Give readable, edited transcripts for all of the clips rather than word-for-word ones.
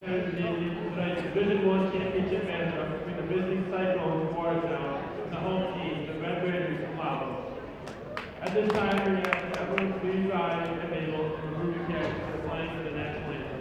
Tonight's Division I championship matchup between the visiting Cyclones of Watertown and the home team, the Red Raiders of Lowville. At this time, we're going to ask everyone to please rise and able to remove your caps for playing for the national anthem.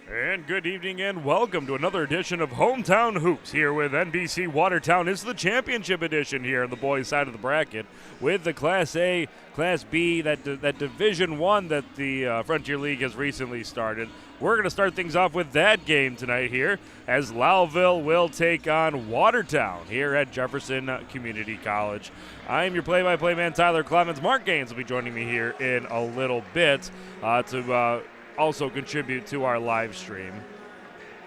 And good evening and welcome to another edition of Hometown Hoops here with NBC Watertown. It's the championship edition here on the boys' side of the bracket with the Class A, Class B, that Division I that the Frontier League has recently started. We're going to start things off with that game tonight here as Lowville will take on Watertown here at Jefferson Community College. I am your play-by-play man, Tyler Clemens. Mark Gaines will be joining me here in a little bit to also contribute to our live stream.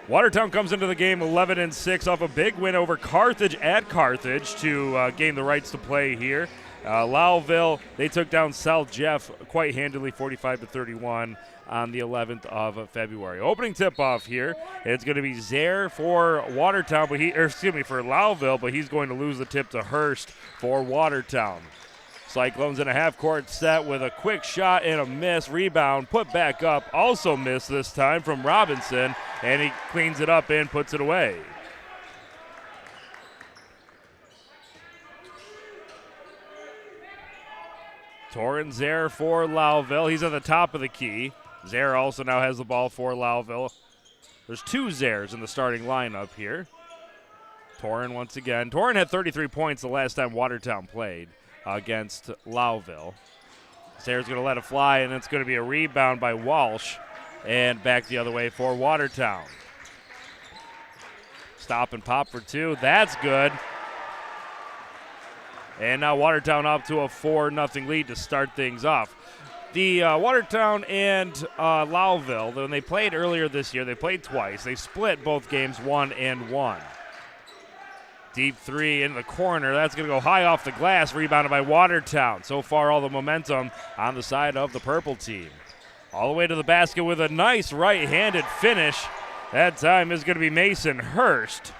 Watertown comes into the game 11-6 off a big win over Carthage at Carthage to gain the rights to play here. Lowville, they took down South Jeff quite handily, 45-31 on the 11th of February. Opening tip-off here, it's going to be Zaire for Watertown, for Lowville, but he's going to lose the tip to Hurst for Watertown. Cyclones in a half-court set with a quick shot and a miss. Rebound, put back up, also missed this time from Robinson, and he cleans it up and puts it away. Torrens there for Lowville. He's at the top of the key. Zaire also now has the ball for Lowville. There's 2 Zaires in the starting lineup here. Torrin once again. Torrin had 33 points the last time Watertown played against Lowville. Zaire's going to let it fly, and it's going to be a rebound by Walsh. And back the other way for Watertown. Stop and pop for 2. That's good. And now Watertown up to a 4-0 lead to start things off. The Watertown and Lowville, when they played earlier this year, they played twice. They split both games 1-1. Deep 3 in the corner. That's going to go high off the glass, rebounded by Watertown. So far, all the momentum on the side of the purple team. All the way to the basket with a nice right-handed finish. That time is going to be Mason Hurst.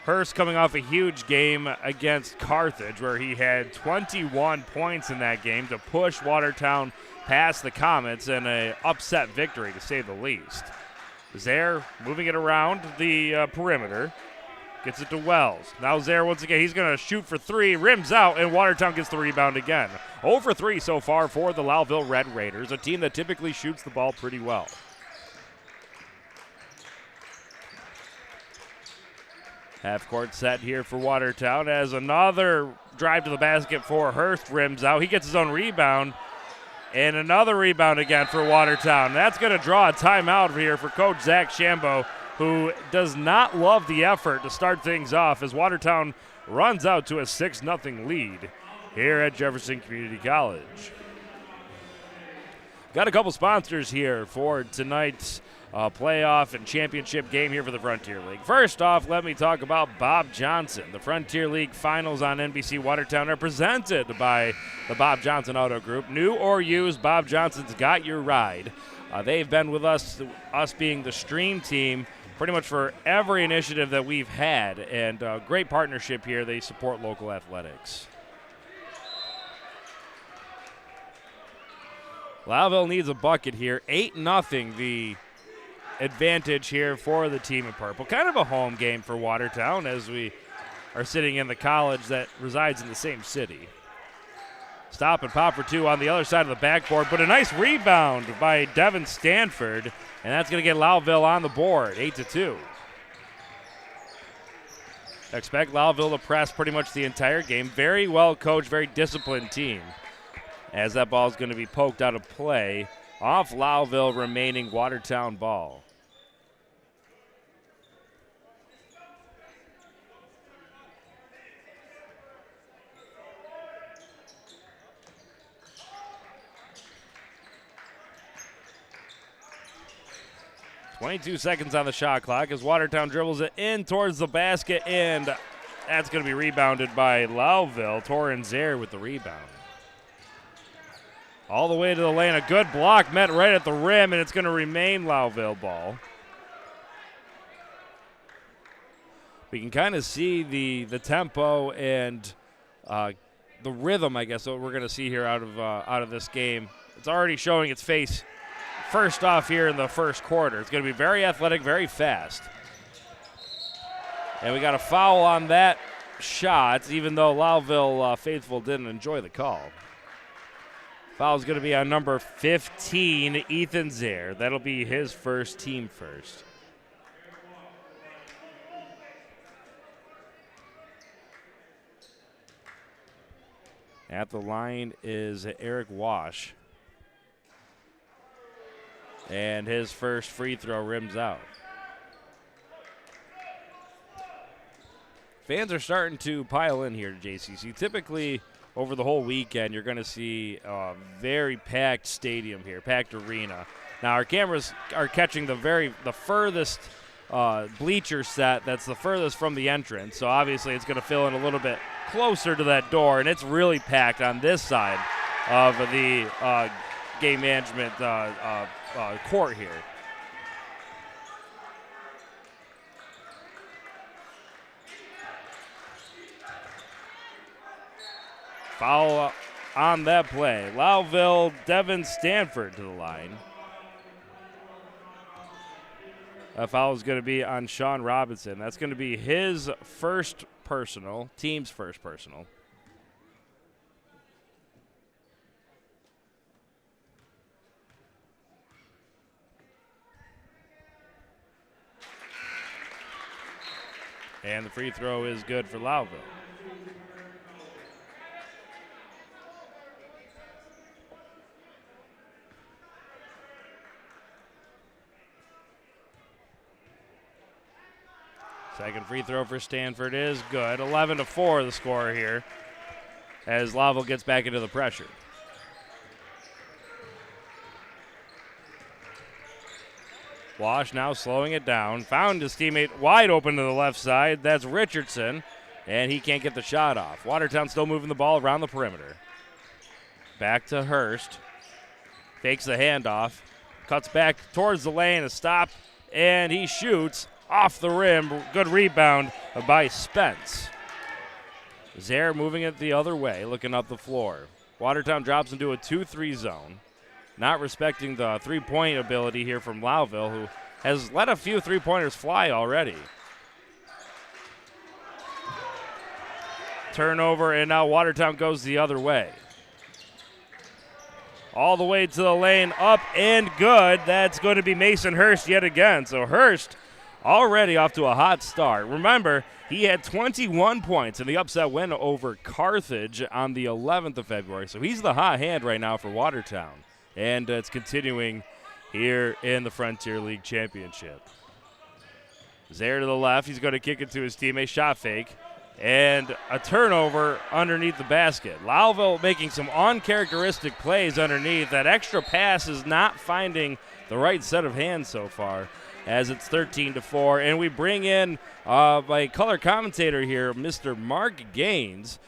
Hurst coming off a huge game against Carthage, where he had 21 points in that game to push Watertown past the Comets in an upset victory, to say the least. Zaire moving it around the perimeter. Gets it to Wells. Now Zaire once again, he's going to shoot for 3, rims out, and Watertown gets the rebound again. 0 for 3 so far for the Lowville Red Raiders, a team that typically shoots the ball pretty well. Half court set here for Watertown as another drive to the basket for Hurst rims out. He gets his own rebound, and another rebound again for Watertown. That's going to draw a timeout here for Coach Zach Shambo, who does not love the effort to start things off as Watertown runs out to a 6-0 lead here at Jefferson Community College. Got a couple sponsors here for tonight's playoff and championship game here for the Frontier League. First off, let me talk about Bob Johnson. The Frontier League finals on NBC Watertown are presented by the Bob Johnson Auto Group. New or used, Bob Johnson's got your ride. They've been with us being the stream team, pretty much for every initiative that we've had, and great partnership here. They support local athletics. Lowville needs a bucket here. 8-0 the advantage here for the team in purple. Kind of a home game for Watertown as we are sitting in the college that resides in the same city. Stop and pop for 2 on the other side of the backboard, but a nice rebound by Devin Stanford, and that's going to get Lowville on the board, 8-2. Expect Lowville to press pretty much the entire game. Very well coached, very disciplined team, as that ball is going to be poked out of play off Lowville, remaining Watertown ball. .22 seconds on the shot clock as Watertown dribbles it in towards the basket, and that's going to be rebounded by Lowville. Torrin Zaire with the rebound. All the way to the lane. A good block met right at the rim, and it's going to remain Lowville ball. We can kind of see the tempo and the rhythm, I guess, what we're going to see here out of this game. It's already showing its face first off here in the first quarter. It's going to be very athletic, very fast. And we got a foul on that shot, even though Lowville faithful didn't enjoy the call. Foul's going to be on number 15, Ethan Zaire. That'll be his first, team first. At the line is Eric Wash. And his first free throw rims out. Fans are starting to pile in here to JCC. Typically, over the whole weekend, you're going to see a very packed stadium here, packed arena. Now, our cameras are catching the furthest bleacher set that's the furthest from the entrance. So, obviously, it's going to fill in a little bit closer to that door, and it's really packed on this side of the game management court here. Foul on that play. Lowville, Devin Stanford to the line. That foul is going to be on Sean Robinson. That's going to be his first personal, team's first personal. And the free throw is good for Lowville. Second free throw for Stanford is good. 11-4 the score here as Lowville gets back into the pressure. Wash now slowing it down. Found his teammate wide open to the left side. That's Richardson, and he can't get the shot off. Watertown still moving the ball around the perimeter. Back to Hurst. Fakes the handoff. Cuts back towards the lane, a stop, and he shoots off the rim. Good rebound by Spence. Zare moving it the other way, looking up the floor. Watertown drops into a 2-3 zone. Not respecting the three-point ability here from Lowville, who has let a few three-pointers fly already. Turnover, and now Watertown goes the other way. All the way to the lane, up and good. That's going to be Mason Hurst yet again. So Hurst already off to a hot start. Remember, he had 21 points in the upset win over Carthage on the 11th of February. So he's the hot hand right now for Watertown. And it's continuing here in the Frontier League Championship. Zare to the left. He's going to kick it to his teammate. Shot fake. And a turnover underneath the basket. Lowville making some uncharacteristic plays underneath. That extra pass is not finding the right set of hands so far, as it's 13-4. And we bring in my color commentator here, Mr. Mark Gaines.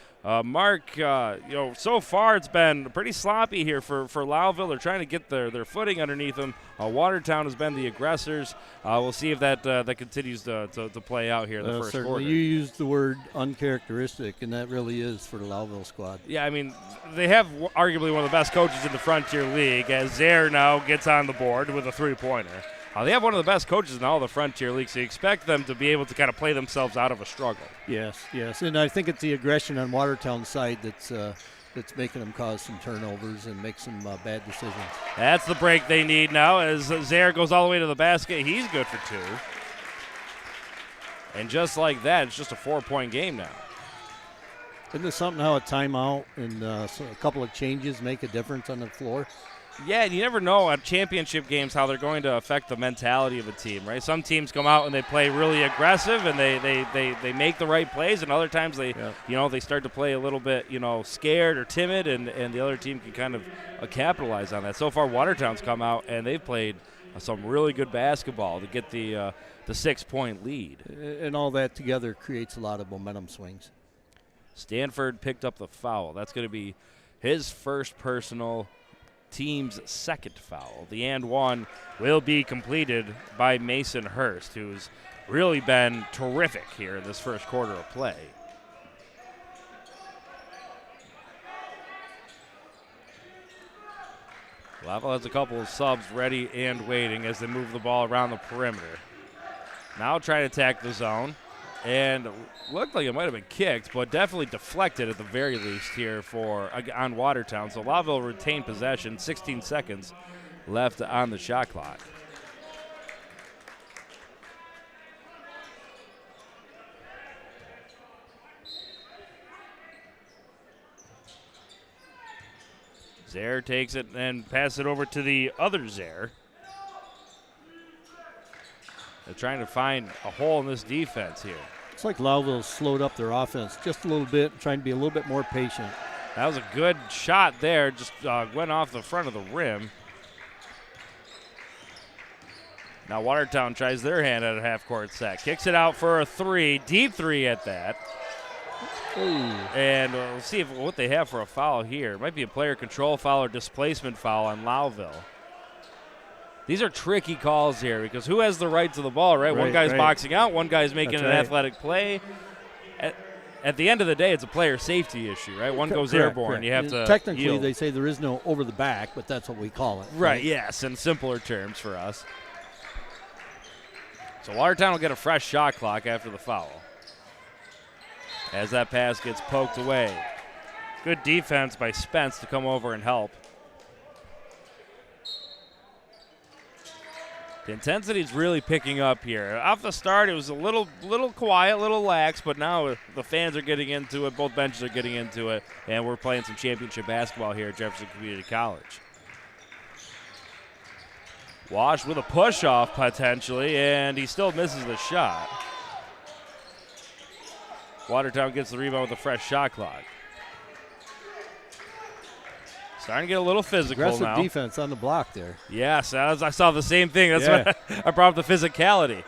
Mark, so far it's been pretty sloppy here for Lowville. They're trying to get their footing underneath them. Watertown has been the aggressors. We'll see if that continues to play out here in the first certainly. quarter. You used the word uncharacteristic, and that really is for the Lowville squad. Yeah, I mean, they have arguably one of the best coaches in the Frontier League, as Zare now gets on the board with a three-pointer. They have one of the best coaches in all the Frontier League, so you expect them to be able to kind of play themselves out of a struggle. Yes. And I think it's the aggression on Watertown's side that's making them cause some turnovers and make some bad decisions. That's the break they need now as Zare goes all the way to the basket. He's good for two. And just like that, it's just a 4-point game now. Isn't this something how a timeout and a couple of changes make a difference on the floor? Yeah, and you never know at championship games how they're going to affect the mentality of a team, right? Some teams come out and they play really aggressive and they make the right plays, and other times they start to play a little bit, scared or timid, and the other team can kind of capitalize on that. So far, Watertown's come out and they've played some really good basketball to get the 6-point lead. And all that together creates a lot of momentum swings. Stanford picked up the foul. That's going to be his first personal, team's second foul. The and one will be completed by Mason Hurst, who's really been terrific here in this first quarter of play. Lowville has a couple of subs ready and waiting as they move the ball around the perimeter. Now try to attack the zone. And looked like it might have been kicked, but definitely deflected at the very least here on Watertown. So Lowville retained possession, 16 seconds left on the shot clock. Zare takes it and passes it over to the other Zare. They're trying to find a hole in this defense here. It's like Lowville slowed up their offense just a little bit, trying to be a little bit more patient. That was a good shot there, just went off the front of the rim. Now Watertown tries their hand at a half-court set. Kicks it out for a three, deep three at that. Ooh. And we'll see what they have for a foul here. It might be a player control foul or displacement foul on Lowville. These are tricky calls here because who has the right to the ball, right? One guy's boxing out, one guy's making an athletic play. At the end of the day, it's a player safety issue, right? One goes airborne. You have to technically, yield. they say there is no over the back, but that's what we call it. Right, yes, in simpler terms for us. So Watertown will get a fresh shot clock after the foul. As that pass gets poked away. Good defense by Spence to come over and help. The intensity is really picking up here. Off the start, it was a little quiet, a little lax, but now the fans are getting into it. Both benches are getting into it, and we're playing some championship basketball here at Jefferson Community College. Wash with a push-off potentially, and he still misses the shot. Watertown gets the rebound with a fresh shot clock. Starting to get a little physical Aggressive now. defense on the block there. Yes, I saw the same thing. That's why I brought up the physicality.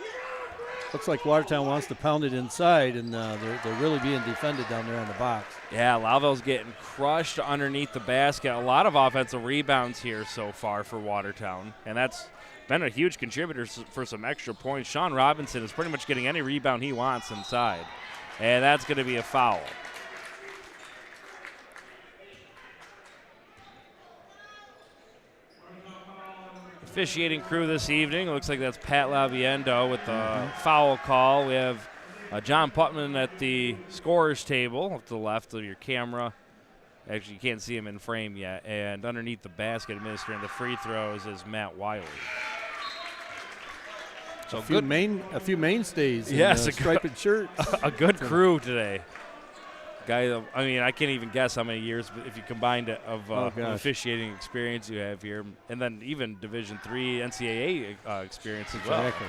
Looks like Watertown wants to pound it inside, and they're really being defended down there on the box. Yeah, Lowville's getting crushed underneath the basket. A lot of offensive rebounds here so far for Watertown, and that's been a huge contributor for some extra points. Sean Robinson is pretty much getting any rebound he wants inside, and that's going to be a foul. Officiating crew this evening, looks like that's Pat Laviendo with the foul call. We have John Putman at the scorer's table up to the left of your camera. Actually, you can't see him in frame yet. And underneath the basket administering the free throws is Matt Wiley. So a few mainstays. Yes, in striped shirts. A good crew today. Guy, I mean, I can't even guess how many years if you combined it of officiating experience you have here, and then even Division III NCAA experience as well. Exactly.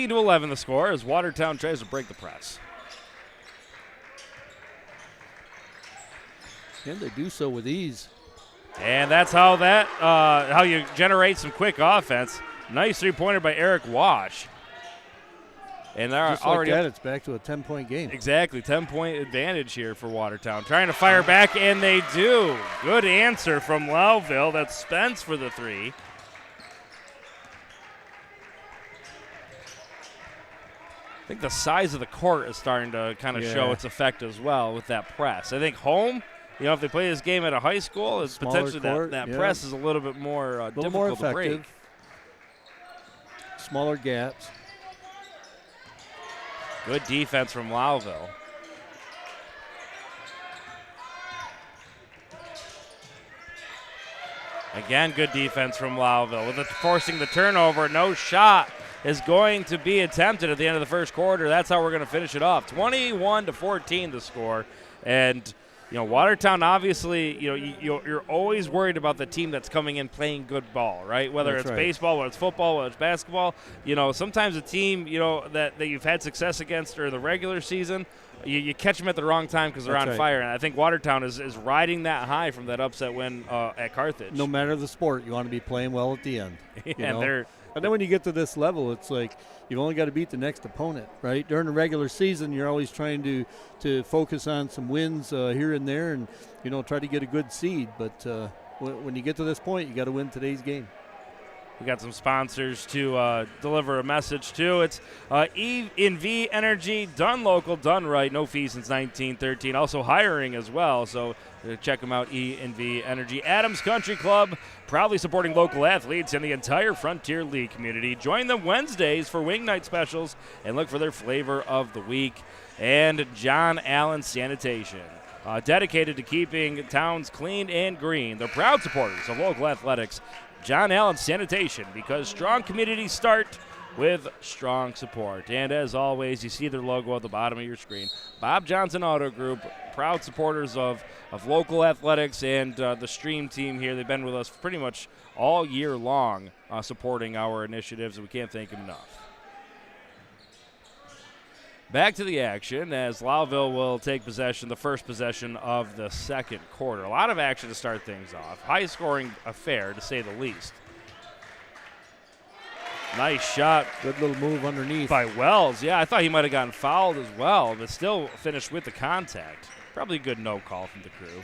18-11 the score as Watertown tries to break the press. And they do so with ease. And that's how how you generate some quick offense. Nice three-pointer by Eric Wash. And they're just already like that, it's back to a 10-point game. Exactly, 10-point advantage here for Watertown. Trying to fire back, and they do. Good answer from Lowville. That's Spence for the three. I think the size of the court is starting to kind of show its effect as well with that press. I think home, if they play this game at a high school, it's potentially that press is a little bit more difficult to break. Smaller gaps. Good defense from Lowville. Again, good defense from Lowville. With forcing the turnover, no shot is going to be attempted at the end of the first quarter. That's how we're going to finish it off. 21-14 the score. And, Watertown obviously, you're always worried about the team that's coming in playing good ball, right? Whether it's baseball, whether it's football, whether it's basketball. Sometimes a team, that you've had success against during the regular season, you catch them at the wrong time because they're on fire. And I think Watertown is riding that high from that upset win at Carthage. No matter the sport, you want to be playing well at the end. And then when you get to this level, it's like you've only got to beat the next opponent, right? During the regular season, you're always trying to focus on some wins here and there and, try to get a good seed. But when you get to this point, you got to win today's game. We got some sponsors to deliver a message to. It's NV Energy, done local, done right, no fees since 1913. Also hiring as well, so check them out, NV Energy. Adams Country Club, proudly supporting local athletes in the entire Frontier League community. Join them Wednesdays for wing night specials and look for their flavor of the week. And John Allen Sanitation, dedicated to keeping towns clean and green. They're proud supporters of local athletics. John Allen Sanitation, because strong communities start with strong support. And as always, you see their logo at the bottom of your screen. Bob Johnson Auto Group, proud supporters of local athletics and the Stream team here. They've been with us pretty much all year long supporting our initiatives, and we can't thank them enough. Back to the action as Lowville will take possession, the first possession of the second quarter. A lot of action to start things off. High-scoring affair, to say the least. Nice shot. Good little move underneath. By Wells. Yeah, I thought he might have gotten fouled as well, but still finished with the contact. Probably a good no call from the crew.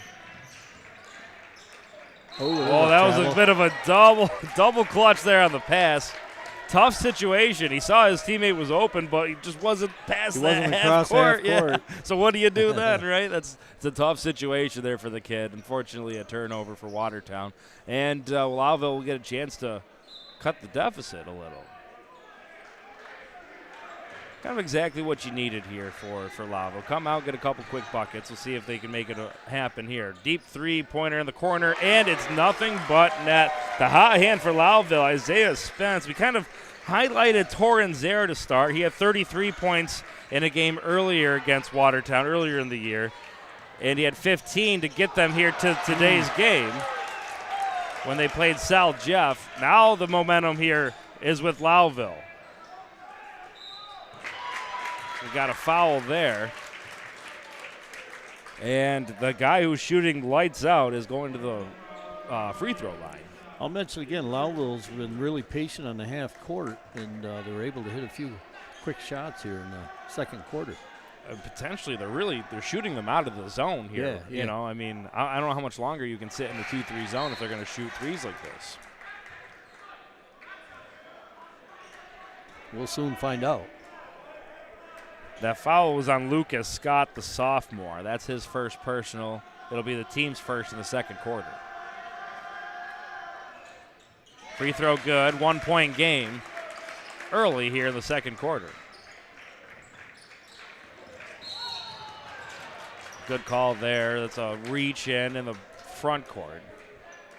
Oh, that was a bit of a double clutch there on the pass. Tough situation. He saw his teammate was open, but he just wasn't past that half court. Yeah. So what do you do then, right? It's a tough situation there for the kid. Unfortunately, a turnover for Watertown. And Lowville will get a chance to cut the deficit a little. Kind of exactly what you needed here for Lowville. Come out, get a couple quick buckets. We'll see if they can make it happen here. Deep three-pointer in the corner, and it's nothing but net. The hot hand for Lowville, Isaiah Spence. We kind of highlighted Torrin Zare to start. He had 33 points in a game earlier against Watertown, earlier in the year. And he had 15 to get them here to today's game when they played South Jeff. Now the momentum here is with Lowville. We got a foul there. And the guy who's shooting lights out is going to the free throw line. I'll mention again, Lowville's been really patient on the half court, and they were able to hit a few quick shots here in the second quarter. Potentially, they're shooting them out of the zone here. Yeah. You know, I mean, I don't know how much longer you can sit in the 2-3 zone if they're going to shoot threes like this. We'll soon find out. That foul was on Lucas Scott, the sophomore. That's his first personal. It'll be the team's first in the second quarter. Free throw good, 1 point game early here in the second quarter. Good call there. That's a reach in the front court.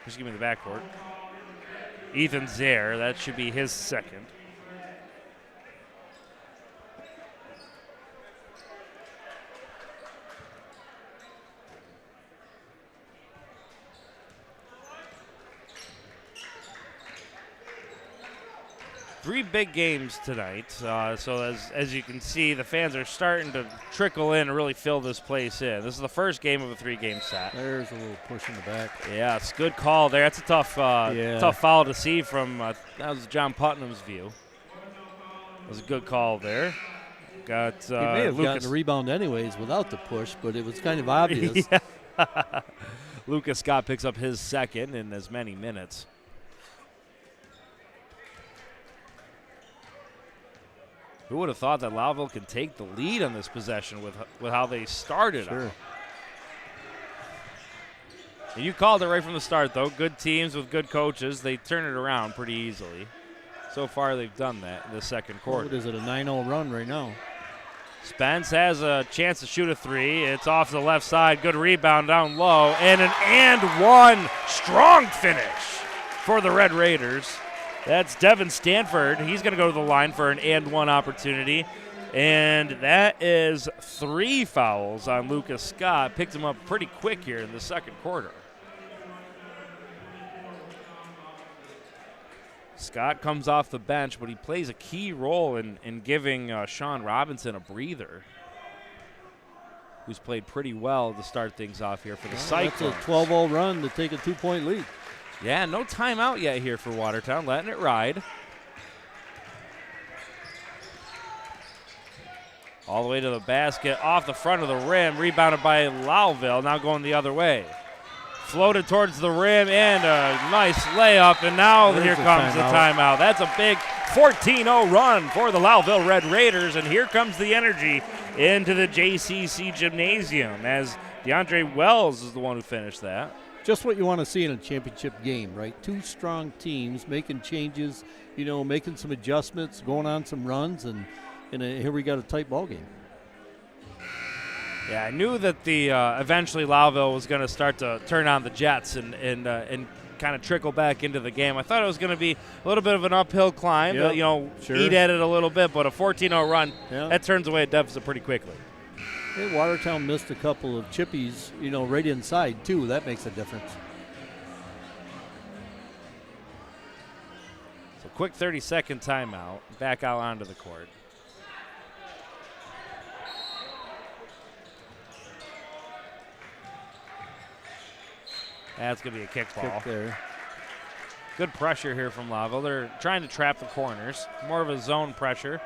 Just give me the back court. Ethan Zare, that should be his second. Three big games tonight, so as you can see, the fans are starting to trickle in and really fill this place in. This is the first game of a three-game set. There's a little push in the back. Yeah, it's a good call there. That's a tough foul to see from, that was John Putnam's view. It was a good call there. Got he may have Lucas. gotten a rebound anyways without the push, but it was kind of obvious. Lucas Scott picks up his second in as many minutes. Who would have thought that Lowville could take the lead on this possession with how they started out? And you called it right from the start, though. Good teams with good coaches, they turn it around pretty easily. So far, they've done that in the second quarter. What is it, a 9-0 run right now? Spence has a chance to shoot a three. It's off to the left side. Good rebound down low. And an and one strong finish for the Red Raiders. That's Devin Stanford. He's going to go to the line for an and one opportunity. And that is 3 fouls on Lucas Scott. Picked him up pretty quick here in the second quarter. Scott comes off the bench, but he plays a key role in giving Sean Robinson a breather, who's played pretty well to start things off here for the Cyclones. That's a 12-0 run to take a 2-point lead. Yeah, no timeout yet here for Watertown, letting it ride. All the way to the basket, off the front of the rim, rebounded by Lowville, now going the other way. Floated towards the rim, and a nice layup, and now here comes the timeout. That's a big 14-0 run for the Lowville Red Raiders, and here comes the energy into the JCC Gymnasium, as DeAndre Wells is the one who finished that. Just what you want to see in a championship game, right? 2 strong teams making changes, making some adjustments, going on some runs, and here we got a tight ball game. Yeah, I knew that eventually Lowville was going to start to turn on the Jets and kind of trickle back into the game. I thought it was going to be a little bit of an uphill climb, eat at it a little bit, but a 14-0 run, that turns away a deficit pretty quickly. Hey, Watertown missed a couple of chippies, right inside, too. That makes a difference. So quick 30-second timeout. Back out onto the court. That's going to be a kickball. Kick there. Good pressure here from Lowville. They're trying to trap the corners. More of a zone pressure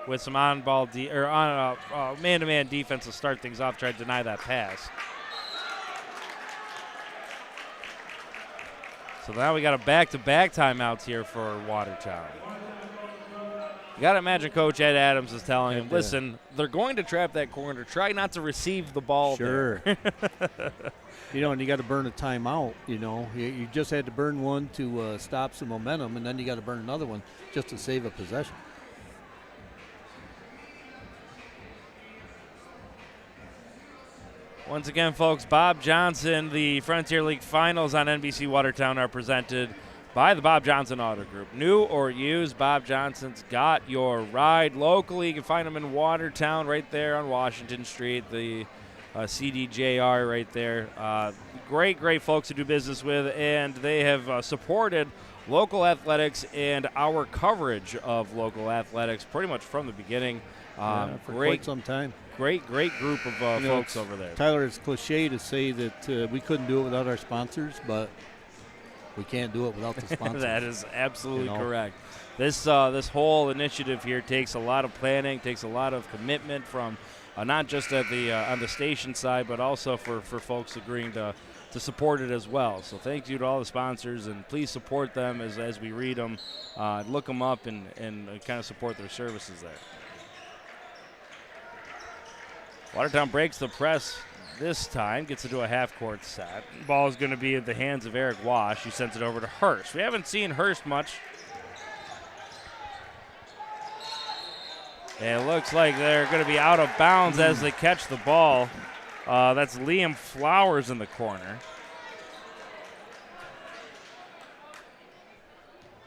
with some on-ball man-to-man defense to start things off, try to deny that pass. So now we got a back-to-back timeouts here for Watertown. You got to imagine Coach Ed Adams is telling him, listen, they're going to trap that corner. Try not to receive the ball there. And you got to burn a timeout, You just had to burn one to stop some momentum, and then you got to burn another one just to save a possession. Once again, folks, Bob Johnson, the Frontier League Finals on NBC Watertown are presented by the Bob Johnson Auto Group. New or used, Bob Johnson's got your ride locally. You can find them in Watertown right there on Washington Street, the CDJR right there. Great folks to do business with, and they have supported local athletics and our coverage of local athletics pretty much from the beginning. For quite some time. Great group of folks over there. Tyler, it's cliche to say that we couldn't do it without our sponsors, but we can't do it without the sponsors. That is absolutely correct. This whole initiative here takes a lot of planning, takes a lot of commitment from not just at the on the station side, but also for folks agreeing to support it as well. So thank you to all the sponsors, and please support them as we read them. Look them up and kind of support their services there. Watertown breaks the press this time, gets into a half-court set. Ball is going to be in the hands of Eric Wash. He sends it over to Hurst. We haven't seen Hurst much. And it looks like they're going to be out of bounds as they catch the ball. That's Liam Flowers in the corner.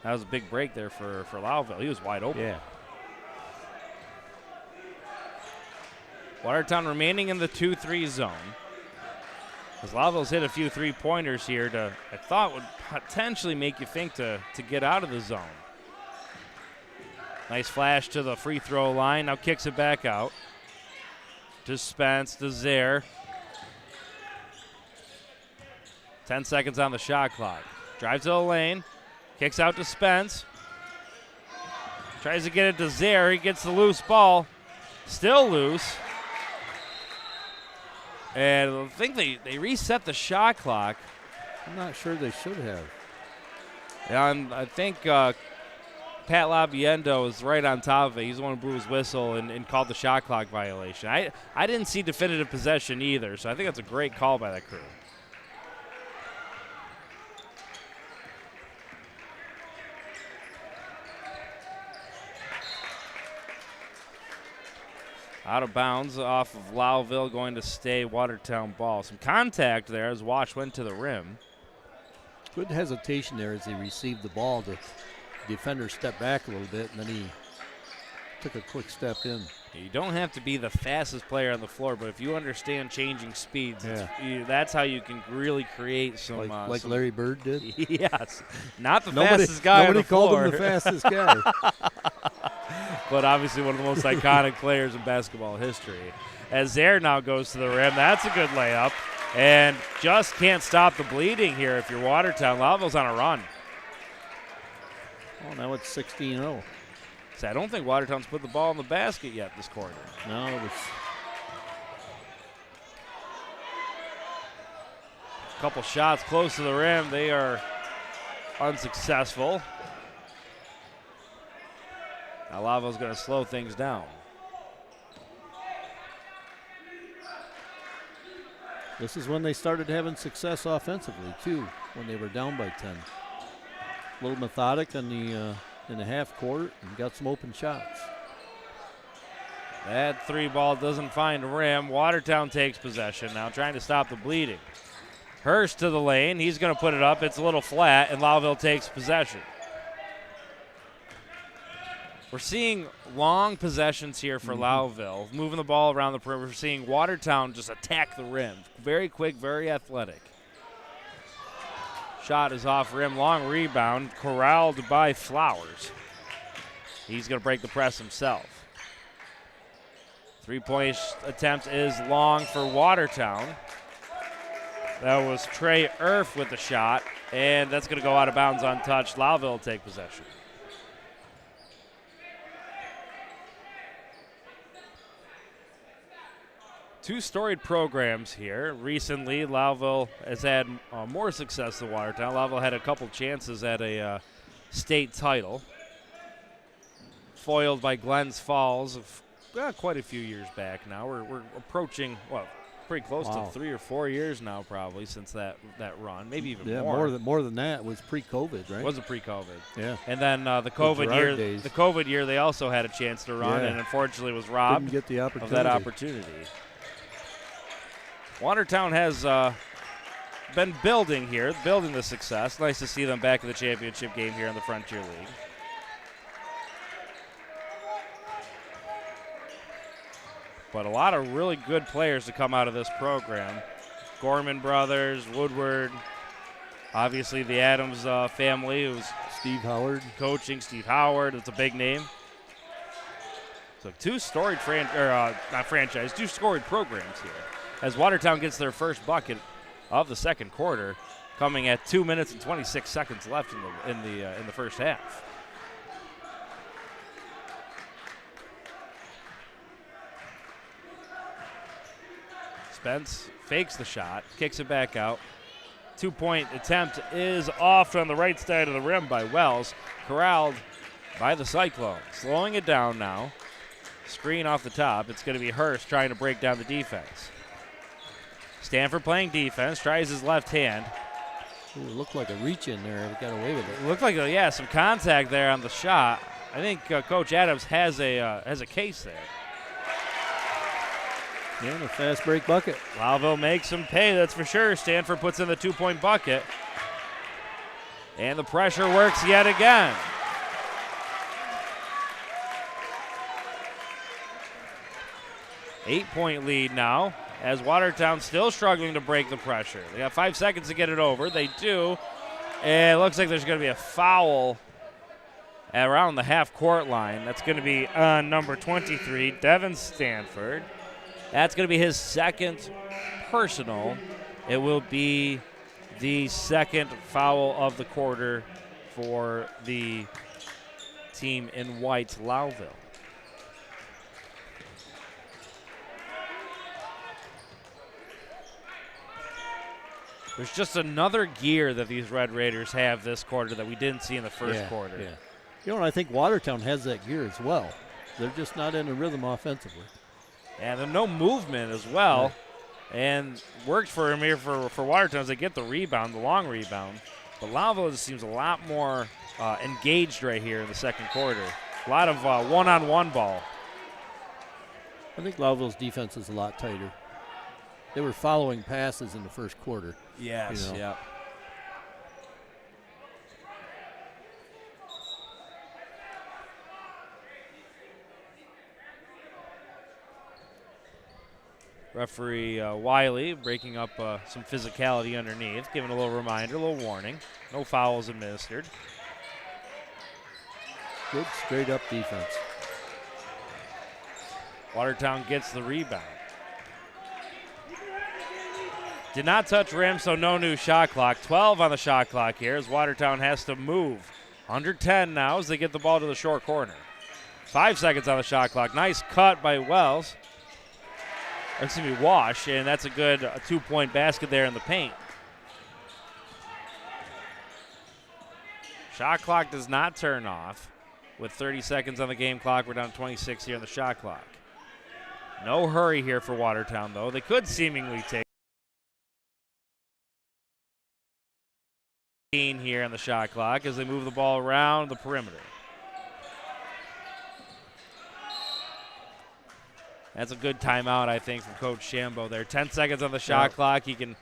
That was a big break there for Lowville. He was wide open. Yeah. Watertown remaining in the 2-3 zone. As Lowville's hit a few three-pointers here I thought would potentially make you think to get out of the zone. Nice flash to the free throw line. Now kicks it back out. To Spence, to Zaire. 10 seconds on the shot clock. Drives to the lane. Kicks out to Spence. Tries to get it to Zaire. He gets the loose ball. Still loose. And I think they reset the shot clock. I'm not sure they should have. And I think Pat Labiendo is right on top of it. He's the one who blew his whistle and called the shot clock violation. I didn't see definitive possession either, so I think that's a great call by that crew. Out of bounds off of Lowville, going to stay Watertown ball. Some contact there as Wash went to the rim. Good hesitation there as he received the ball. The defender stepped back a little bit, and then he took a quick step in. You don't have to be the fastest player on the floor, but if you understand changing speeds, that's how you can really create some. Like Larry Bird did? Yes. Not the fastest guy on the floor. Nobody called him the fastest guy. But obviously one of the most iconic players in basketball history. As Zaire now goes to the rim, that's a good layup. And just can't stop the bleeding here if you're Watertown. Lowville's on a run. Oh, now it's 16-0. So I don't think Watertown's put the ball in the basket yet this quarter. No, it was. A couple shots close to the rim. They are unsuccessful. Now Lowville's going to slow things down. This is when they started having success offensively, too, when they were down by 10. A little methodic on in the half court and got some open shots. That three ball doesn't find a rim. Watertown takes possession now, trying to stop the bleeding. Hurst to the lane. He's going to put it up. It's a little flat, and Lowville takes possession. We're seeing long possessions here for Lowville, moving the ball around the perimeter. We're seeing Watertown just attack the rim. Very quick, very athletic. Shot is off rim, long rebound, corralled by Flowers. He's going to break the press himself. Three-point attempt is long for Watertown. That was Trey Erf with the shot, and that's going to go out of bounds untouched. Lowville will take possession. Two storied programs here. Recently, Lowville has had more success than Watertown. Lowville had a couple chances at a state title. Foiled by Glens Falls quite a few years back now. We're approaching, pretty close to 3 or 4 years now probably since that run. Maybe even more. More than that. It was pre-COVID, right? It was a pre-COVID. Yeah. And then the COVID year, they also had a chance to run and unfortunately was robbed Didn't get the opportunity. of that opportunity. Watertown has been building here, building the success. Nice to see them back in the championship game here in the Frontier League. But a lot of really good players to come out of this program. Gorman brothers, Woodward, obviously the Adams family, who's Steve Howard coaching. Steve Howard, that's a big name. So two storied two storied programs here. As Watertown gets their first bucket of the second quarter, coming at 2 minutes and 26 seconds left in the first half. Spence fakes the shot, kicks it back out. 2-point attempt is off on the right side of the rim by Wells, corralled by the Cyclones. Slowing it down now. Screen off the top. It's going to be Hurst trying to break down the defense. Stanford playing defense, tries his left hand. Ooh, it looked like a reach in there. He got away with it. It looked like, some contact there on the shot. I think Coach Adams has a case there. Yeah, and a fast break bucket. Lowville makes him pay, that's for sure. Stanford puts in the 2-point bucket. And the pressure works yet again. Eight-point lead now, as Watertown still struggling to break the pressure. They got 5 seconds to get it over. They do. And it looks like there's going to be a foul around the half-court line. That's going to be on number 23, Devin Stanford. That's going to be his second personal. It will be the second foul of the quarter for the team in white, Lowville. There's just another gear that these Red Raiders have this quarter that we didn't see in the first quarter. Yeah. You know, and I think Watertown has that gear as well. They're just not in a rhythm offensively. And there's no movement as well. Right. And works for him here for Watertown as they get the rebound, the long rebound. But Lowville just seems a lot more engaged right here in the second quarter. A lot of one-on-one ball. I think Lowville's defense is a lot tighter. They were following passes in the first quarter. Yes, yeah. Referee Wiley breaking up some physicality underneath, giving a little reminder, a little warning. No fouls administered. Good straight-up defense. Watertown gets the rebound. Did not touch rim, so no new shot clock. 12 on the shot clock here as Watertown has to move. Under 10 now as they get the ball to the short corner. 5 seconds on the shot clock. Nice cut by Wells. Wash, and that's a good 2-point basket there in the paint. Shot clock does not turn off. With 30 seconds on the game clock, we're down to 26 here on the shot clock. No hurry here for Watertown, though. They could seemingly take here on the shot clock as they move the ball around the perimeter. That's a good timeout, I think, from Coach Shambo there. 10 seconds on the shot clock. He can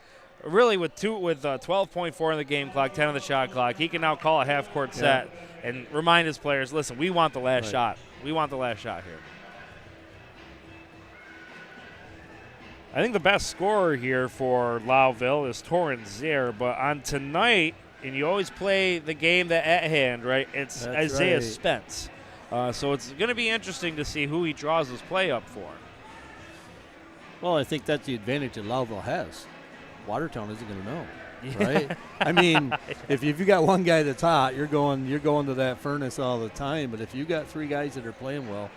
really, with 12.4 on the game clock, 10 on the shot clock, he can now call a half-court set and remind his players, listen, we want the last shot. We want the last shot here. I think the best scorer here for Lowville is Torrin Zaire, but on tonight, and you always play the game that at hand, right? It's Isaiah Spence. So it's going to be interesting to see who he draws his play up for. Well, I think that's the advantage that Lowville has. Watertown isn't going to know, right? I mean, if you got one guy that's hot, you're going to that furnace all the time. But if you got three guys that are playing well,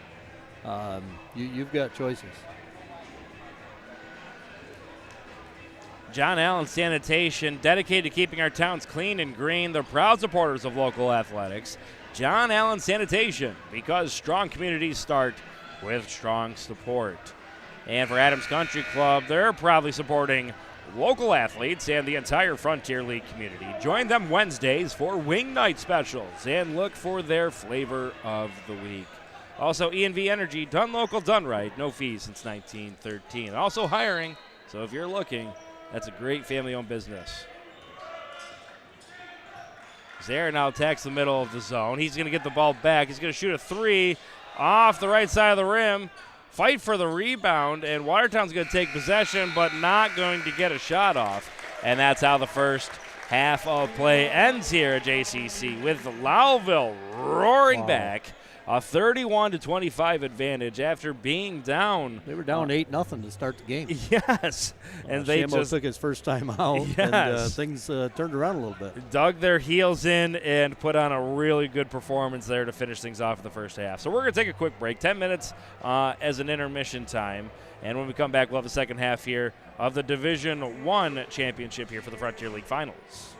you've got choices. John Allen Sanitation, dedicated to keeping our towns clean and green. They're proud supporters of local athletics. John Allen Sanitation, because strong communities start with strong support. And for Adams Country Club, they're proudly supporting local athletes and the entire Frontier League community. Join them Wednesdays for Wing Night specials and look for their flavor of the week. Also, E&V Energy, done local, done right. No fees since 1913. Also hiring, so if you're looking, That's a great family-owned business. Zaire now attacks the middle of the zone. He's going to get the ball back. He's going to shoot a three off the right side of the rim. Fight for the rebound, and Watertown's going to take possession, but not going to get a shot off. And that's how the first half of play ends here at JCC, with Lowville roaring back. A 31-25 advantage after being down. They were down 8-0 to start the game. Yes. And they Shambo just took his first time out, and things turned around a little bit. Dug their heels in and put on a really good performance there to finish things off in the first half. So we're going to take a quick break, 10 minutes as an intermission time. And when we come back, we'll have the second half here of the Division I championship here for the Frontier League Finals.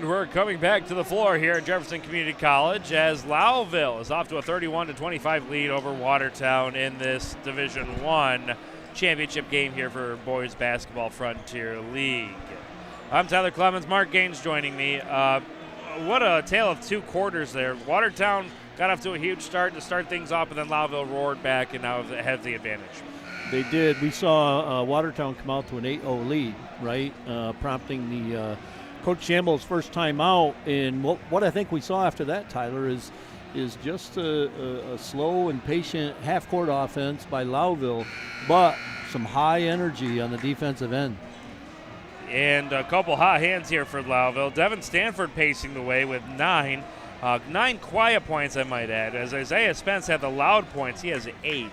And we're coming back to the floor here at Jefferson Community College as Lowville is off to a 31-25 lead over Watertown in this Division I championship game here for Boys Basketball Frontier League. I'm Tyler Clemens. Mark Gaines joining me. What a tale of two quarters there. Watertown got off to a huge start to start things off, and then Lowville roared back and now has the advantage. They did. We saw Watertown come out to an 8-0 lead, right, prompting the Coach Shamble's first time out. And what I think we saw after that, Tyler, is just a slow and patient half-court offense by Lowville, but some high energy on the defensive end. And a couple hot hands here for Lowville. Devin Stanford pacing the way with 9 quiet points, I might add. As Isaiah Spence had the loud points, he has 8.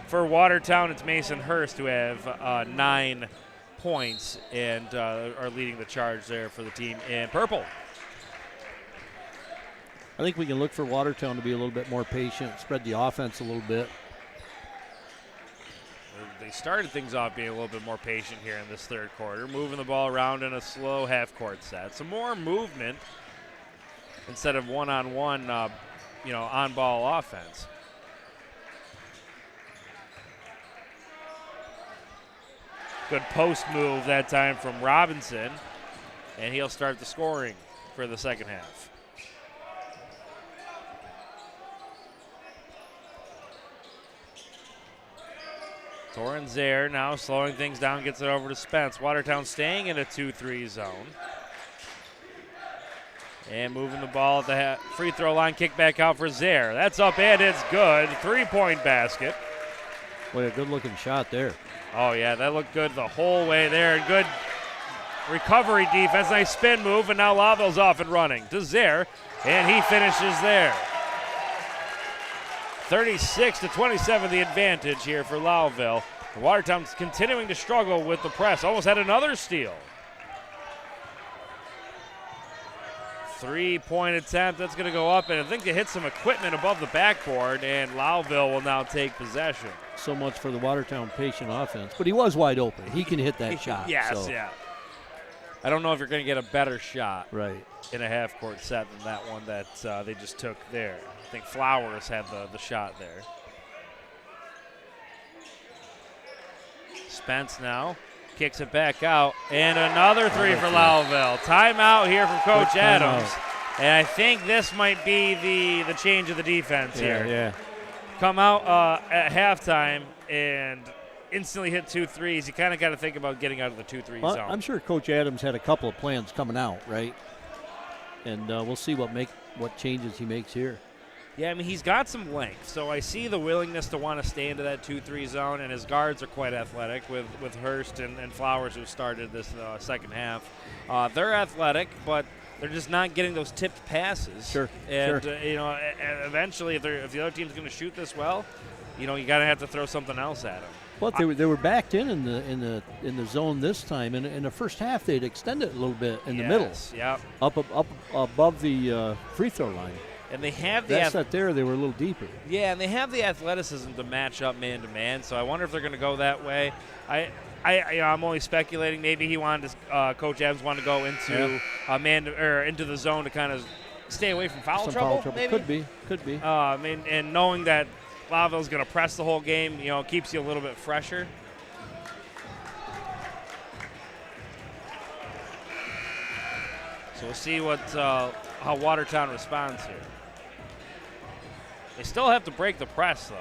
For Watertown, it's Mason Hurst who have 9 points and are leading the charge there for the team in purple. I think we can look for Watertown to be a little bit more patient, spread the offense a little bit. They started things off being a little bit more patient here in this third quarter, moving the ball around in a slow half-court set. Some more movement instead of one-on-one, on-ball offense. Good post move that time from Robinson, and he'll start the scoring for the second half. Torrens there now slowing things down, gets it over to Spence. Watertown staying in a 2-3 zone. And moving the ball at the free throw line, kick back out for Zaire. That's up and it's good. 3-point basket. Boy, a good looking shot there. Oh yeah, that looked good the whole way there. And good recovery defense, nice spin move, and now Lowville's off and running to Zaire, and he finishes there. 36-27 the advantage here for Lowville. Watertown's continuing to struggle with the press. Almost had another steal. 3-point attempt. That's going to go up, and I think they hit some equipment above the backboard, and Lowville will now take possession. So much for the Watertown patient offense. But he was wide open. He can hit that shot. Yes, so. Yeah. I don't know if you're going to get a better shot right in a half-court set than that one that they just took there. I think Flowers had the shot there. Spence now kicks it back out, and another three for Lowville. Timeout here from Coach Adams, and I think this might be the change of the defense here. Yeah. Come out at halftime and instantly hit 2 threes. You kind of got to think about getting out of the 2-3 zone. I'm sure Coach Adams had a couple of plans coming out, right? And we'll see what changes he makes here. Yeah, I mean, he's got some length, so I see the willingness to want to stay into that 2-3 zone, and his guards are quite athletic with Hurst and Flowers, who started this second half. They're athletic, but they're just not getting those tipped passes. Sure. And eventually, if the other team's going to shoot this well, you got to have to throw something else at them. Well, they were backed in the zone this time. In the first half, they'd extended it a little bit in the middle. Yep. Up above the free throw line. And they have that set there. They were a little deeper. Yeah, and they have the athleticism to match up man to man. So I wonder if they're going to go that way. I'm only speculating. Maybe he wanted Coach Adams wanted to go into into the zone to kind of stay away from foul trouble. Maybe? Could be. And knowing that Lowville's going to press the whole game, keeps you a little bit fresher. So we'll see how Watertown responds here. They still have to break the press, though,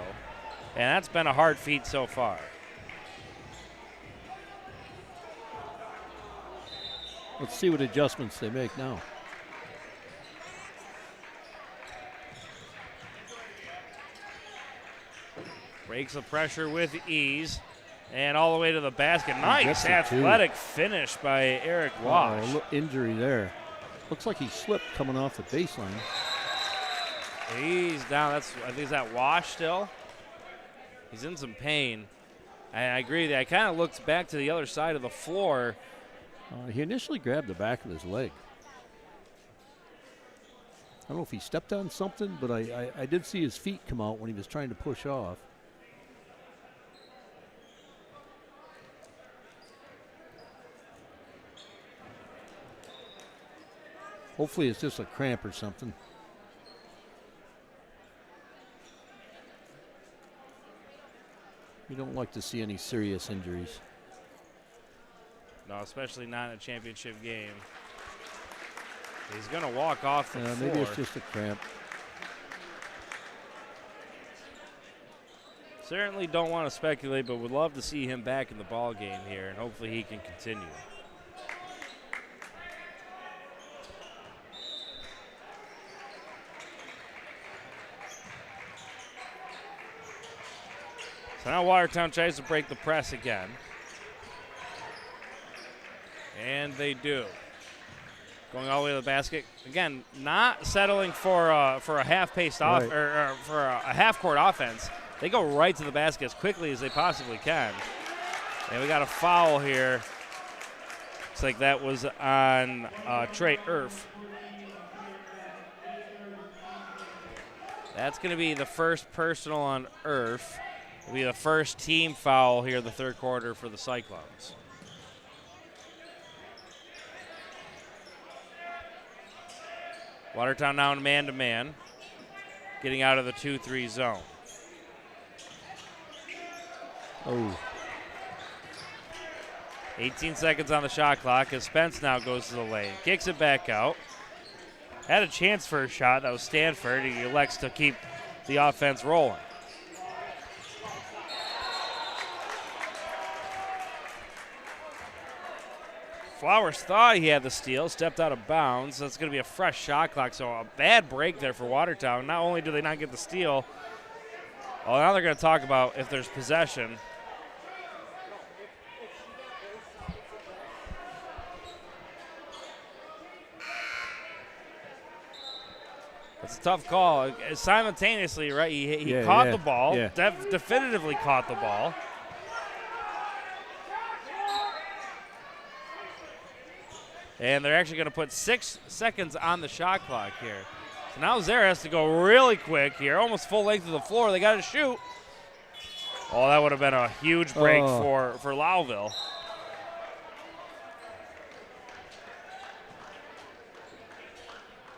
and that's been a hard feat so far. Let's see what adjustments they make now. Breaks the pressure with ease, and all the way to the basket. Nice athletic finish by Eric Wash. Injury there. Looks like he slipped coming off the baseline. He's down. I think is that Wash still. He's in some pain. I agree with that. I kind of looked back to the other side of the floor. He initially grabbed the back of his leg. I don't know if he stepped on something, but I did see his feet come out when he was trying to push off. Hopefully it's just a cramp or something. You don't like to see any serious injuries. No, especially not in a championship game. He's going to walk off the floor. Maybe it's just a cramp. Certainly don't want to speculate, but would love to see him back in the ball game here, and hopefully he can continue. So now Watertown tries to break the press again. And they do. Going all the way to the basket. Again, not settling for a half-paced off or for a half-court offense. They go right to the basket as quickly as they possibly can. And we got a foul here. Looks like that was on Trey Irf. That's going to be the first personal on Irf. It'll be the first team foul here in the third quarter for the Cyclones. Watertown now in man-to-man, getting out of the 2-3 zone. Oh. 18 seconds on the shot clock as Spence now goes to the lane. Kicks it back out. Had a chance for a shot. That was Stanford. He elects to keep the offense rolling. Flowers thought he had the steal, stepped out of bounds. That's going to be a fresh shot clock, so a bad break there for Watertown. Not only do they not get the steal, well, now they're going to talk about if there's possession. It's a tough call. Simultaneously, right, he caught the ball, definitively caught the ball. And they're actually going to put 6 seconds on the shot clock here. So now Zare has to go really quick here, almost full length of the floor. They got to shoot. Oh, that would have been a huge break for Lowville.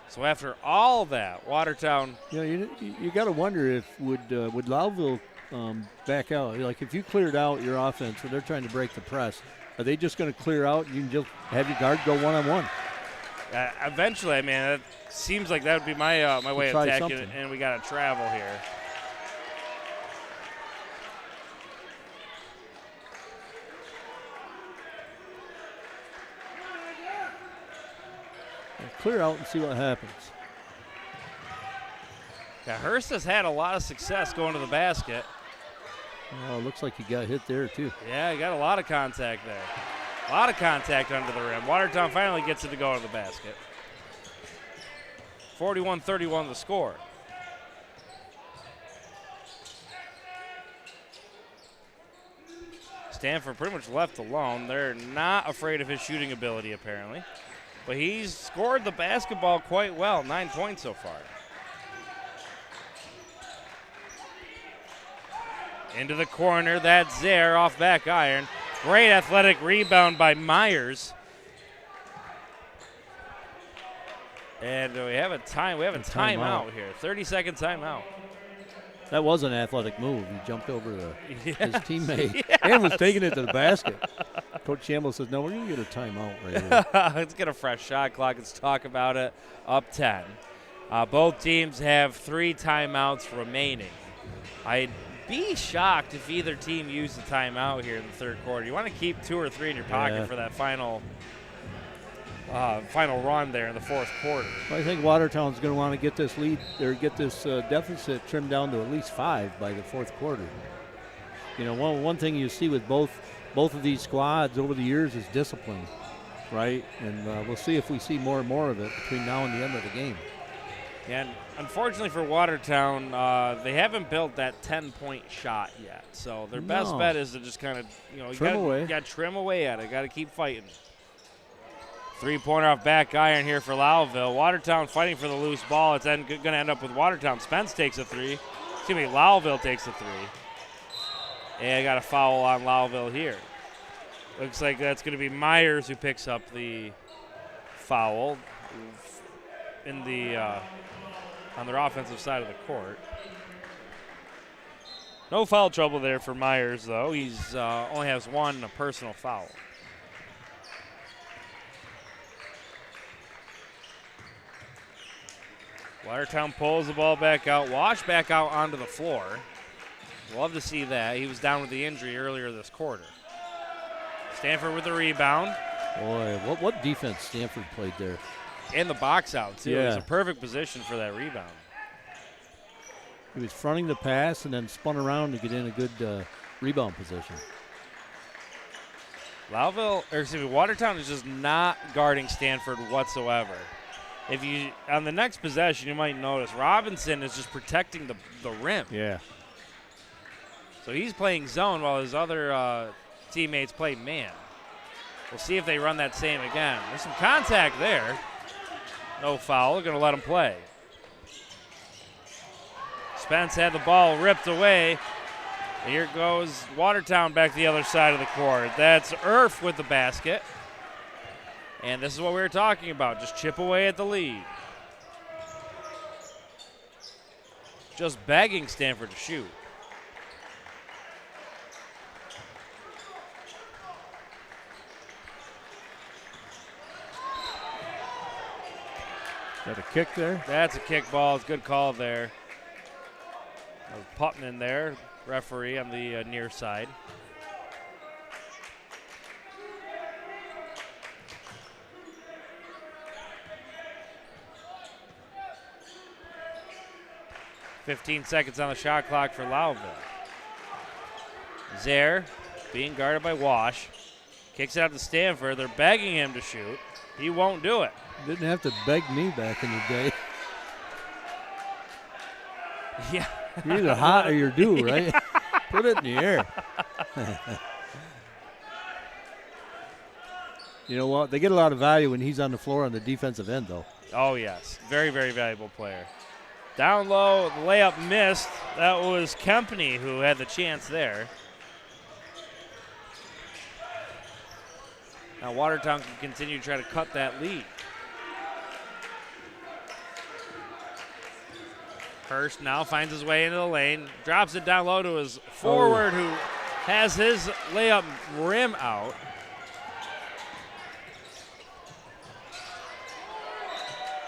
So after all that, Watertown. You got to wonder if would Lowville back out. Like if you cleared out your offense and they're trying to break the press, are they just going to clear out and you can just have your guard go one-on-one? Eventually, I mean, it seems like that would be my my way of attacking it, and we got to travel here. Clear out and see what happens. Yeah, Hurst has had a lot of success going to the basket. Oh, it looks like he got hit there, too. Yeah, he got a lot of contact there. A lot of contact under the rim. Watertown finally gets it to go to the basket. 41-31 the score. Stanford pretty much left alone. They're not afraid of his shooting ability, apparently. But he's scored the basketball quite well, 9 points so far. Into the corner, that's Zare off back iron. Great athletic rebound by Myers. And we have a timeout here. 30-second timeout. That was an athletic move. He jumped over his teammate yes. and was taking it to the basket. Coach Shamble says, no, we're going to get a timeout right here. Let's get a fresh shot clock. Let's talk about it. Up 10. Both teams have 3 timeouts remaining. I'd be shocked if either team used a timeout here in the third quarter. You want to keep 2 or 3 in your pocket for that final run there in the fourth quarter. Well, I think Watertown's going to want to get this lead or get this deficit trimmed down to at least 5 by the fourth quarter. You know, one thing you see with both of these squads over the years is discipline, right? And we'll see if we see more and more of it between now and the end of the game. And unfortunately for Watertown, they haven't built that 10-point shot yet. So their best bet is to just kind of, you got to trim away at it. Got to keep fighting. 3-pointer off back iron here for Lowville. Watertown fighting for the loose ball. It's going to end up with Watertown. Spence takes a 3. Excuse me, Lowville takes a 3. And got a foul on Lowville here. Looks like that's going to be Myers who picks up the foul. in the on their offensive side of the court. No foul trouble there for Myers, though. He's only has one personal foul. Watertown pulls the ball back out. Wash back out onto the floor. Love to see that. He was down with the injury earlier this quarter. Stanford with the rebound. Boy, what defense Stanford played there. And the box out, too. Yeah. It was a perfect position for that rebound. He was fronting the pass and then spun around to get in a good rebound position. Watertown is just not guarding Stanford whatsoever. If you on the next possession, you might notice Robinson is just protecting the rim. Yeah. So he's playing zone while his other teammates play man. We'll see if they run that same again. There's some contact there. No foul. They're going to let him play. Spence had the ball ripped away. Here goes Watertown back to the other side of the court. That's Irf with the basket. And this is what we were talking about. Just chip away at the lead. Just begging Stanford to shoot. Got a kick there? That's a kick ball. It's a good call there. Putman there, referee on the near side. .15 seconds on the shot clock for Lowville. Zaire being guarded by Wash. Kicks it out to Stanford. They're begging him to shoot. He won't do it. Didn't have to beg me back in the day. Yeah. You're either hot or you're due, right? Put it in the air. You know what? They get a lot of value when he's on the floor on the defensive end, though. Oh, yes. Very, very valuable player. Down low, the layup missed. That was Kempney who had the chance there. Now Watertown can continue to try to cut that lead. Hurst now finds his way into the lane, drops it down low to his forward who has his layup rim out.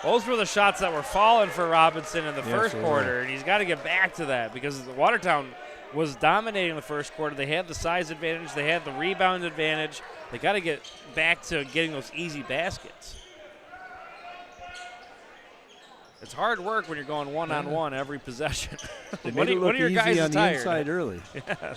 Those were the shots that were falling for Robinson in the first quarter, and he's got to get back to that because Watertown was dominating the first quarter. They had the size advantage. They had the rebound advantage. They got to get back to getting those easy baskets. It's hard work when you're going one-on-one every possession. They made it look easy on the inside early. Yeah.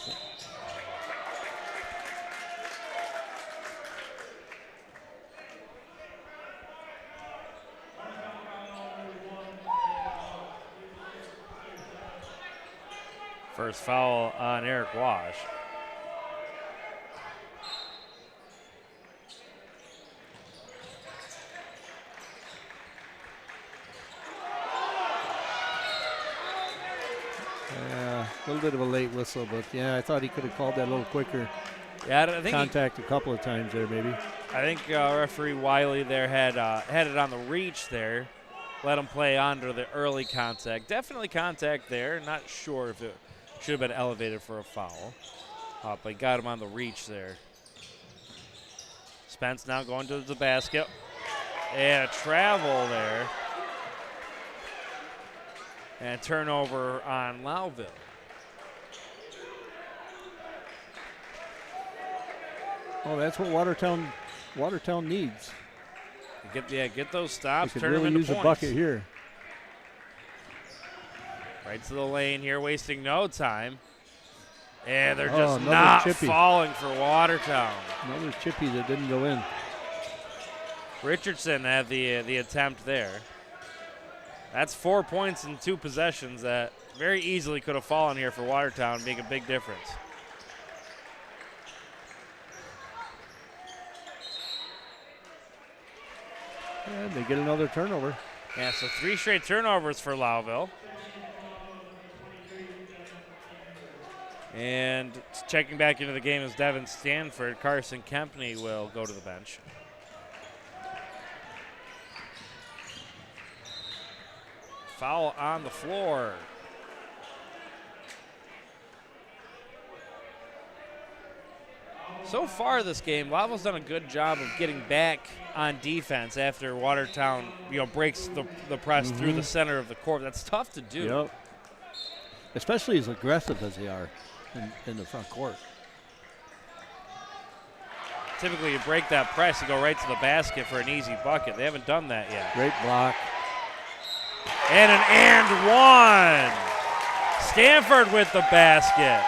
First foul on Eric Wash. Yeah, a little bit of a late whistle, but yeah, I thought he could have called that a little quicker. Yeah, I think contact a couple of times there, maybe. I think referee Wiley there had it on the reach there. Let him play under the early contact. Definitely contact there. Not sure if it should have been elevated for a foul. But got him on the reach there. Spence now going to the basket. And a travel there. And turnover on Lowville. Oh, that's what Watertown needs. Get those stops. They could turn really them into use points. a bucket here. Right to the lane here, wasting no time. And they're just another not chippy. falling for Watertown. Another chippy that didn't go in. Richardson had the attempt there. That's 4 points in 2 possessions that very easily could have fallen here for Watertown, make a big difference. And they get another turnover. Yeah, so 3 straight turnovers for Lowville. And checking back into the game is Devin Stanford. Carson Kempney will go to the bench. Foul on the floor. So far this game, Lowville's done a good job of getting back on defense after Watertown, breaks the press through the center of the court. That's tough to do. Yep. Especially as aggressive as they are in the front court. Typically, you break that press, you go right to the basket for an easy bucket. They haven't done that yet. Great block. And an and one. Stanford with the basket.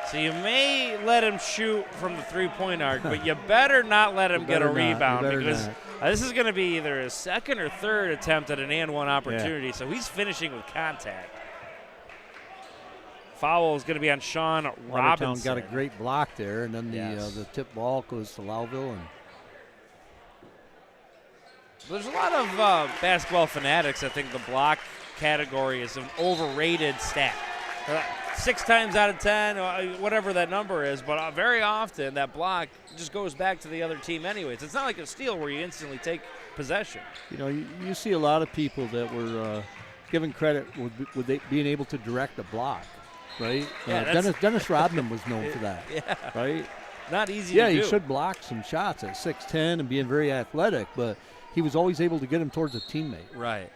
So you may let him shoot from the three-point arc, but you better not let him get a rebound because this is going to be either his second or third attempt at an and one opportunity. So he's finishing with contact. Foul is going to be on Sean Robinson. Watertown got a great block there, and then the tip ball goes to Lowville. And there's a lot of basketball fanatics that think the block category is an overrated stat. 6 times out of 10, whatever that number is, but very often that block just goes back to the other team anyways. It's not like a steal where you instantly take possession. You see a lot of people that were given credit with being able to direct a block, right? Yeah, Dennis Rodman was known for that, right? Not easy to do. Yeah, he should block some shots at 6'10" and being very athletic, but he was always able to get him towards a teammate. Right.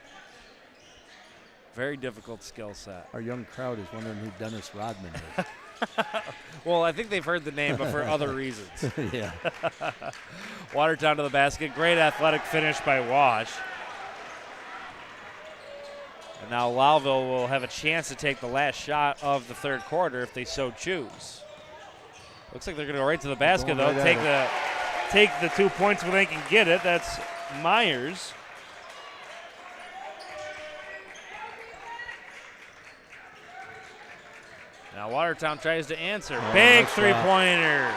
Very difficult skill set. Our young crowd is wondering who Dennis Rodman is. Well, I think they've heard the name, but for other reasons. Yeah. Watertown to the basket. Great athletic finish by Wash. And now Lowville will have a chance to take the last shot of the third quarter if they so choose. Looks like they're going to go right to the basket, though. Take the 2 points when they can get it. That's Myers. Now Watertown tries to answer. Big nice three-pointer.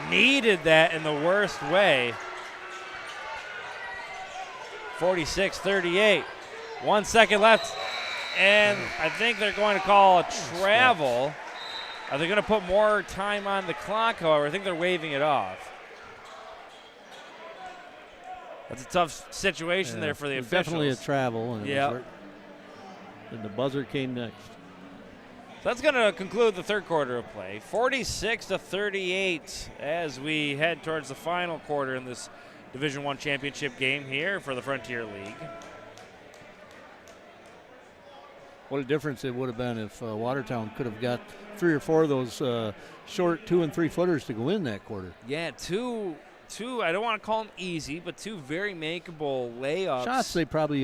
Needed that in the worst way. 46-38. 1 second left. And I think they're going to call a travel. Are they going to put more time on the clock, however? I think they're waving it off. That's a tough situation there for the officials. Definitely a travel. And and the buzzer came next. So that's going to conclude the third quarter of play. 46-38 as we head towards the final quarter in this Division I championship game here for the Frontier League. What a difference it would have been if Watertown could have got 3 or 4 of those short 2 and 3 footers to go in that quarter. Yeah, two, I don't want to call them easy, but 2 very makeable layups. Shots they probably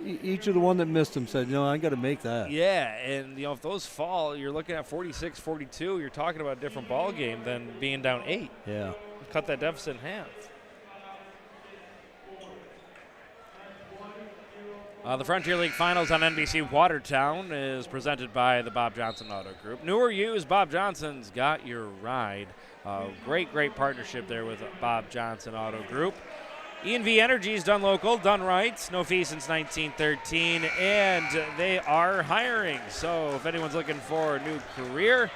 each of the one that missed them said, I got to make that. Yeah, and if those fall, you're looking at 46-42. You're talking about a different ball game than being down 8. Yeah. Cut that deficit in half. The Frontier League Finals on NBC Watertown is presented by the Bob Johnson Auto Group. New or used, Bob Johnson's got your ride. Great partnership there with Bob Johnson Auto Group. E&V Energy's done local, done right. No fee since 1913, and they are hiring. So if anyone's looking for a new career,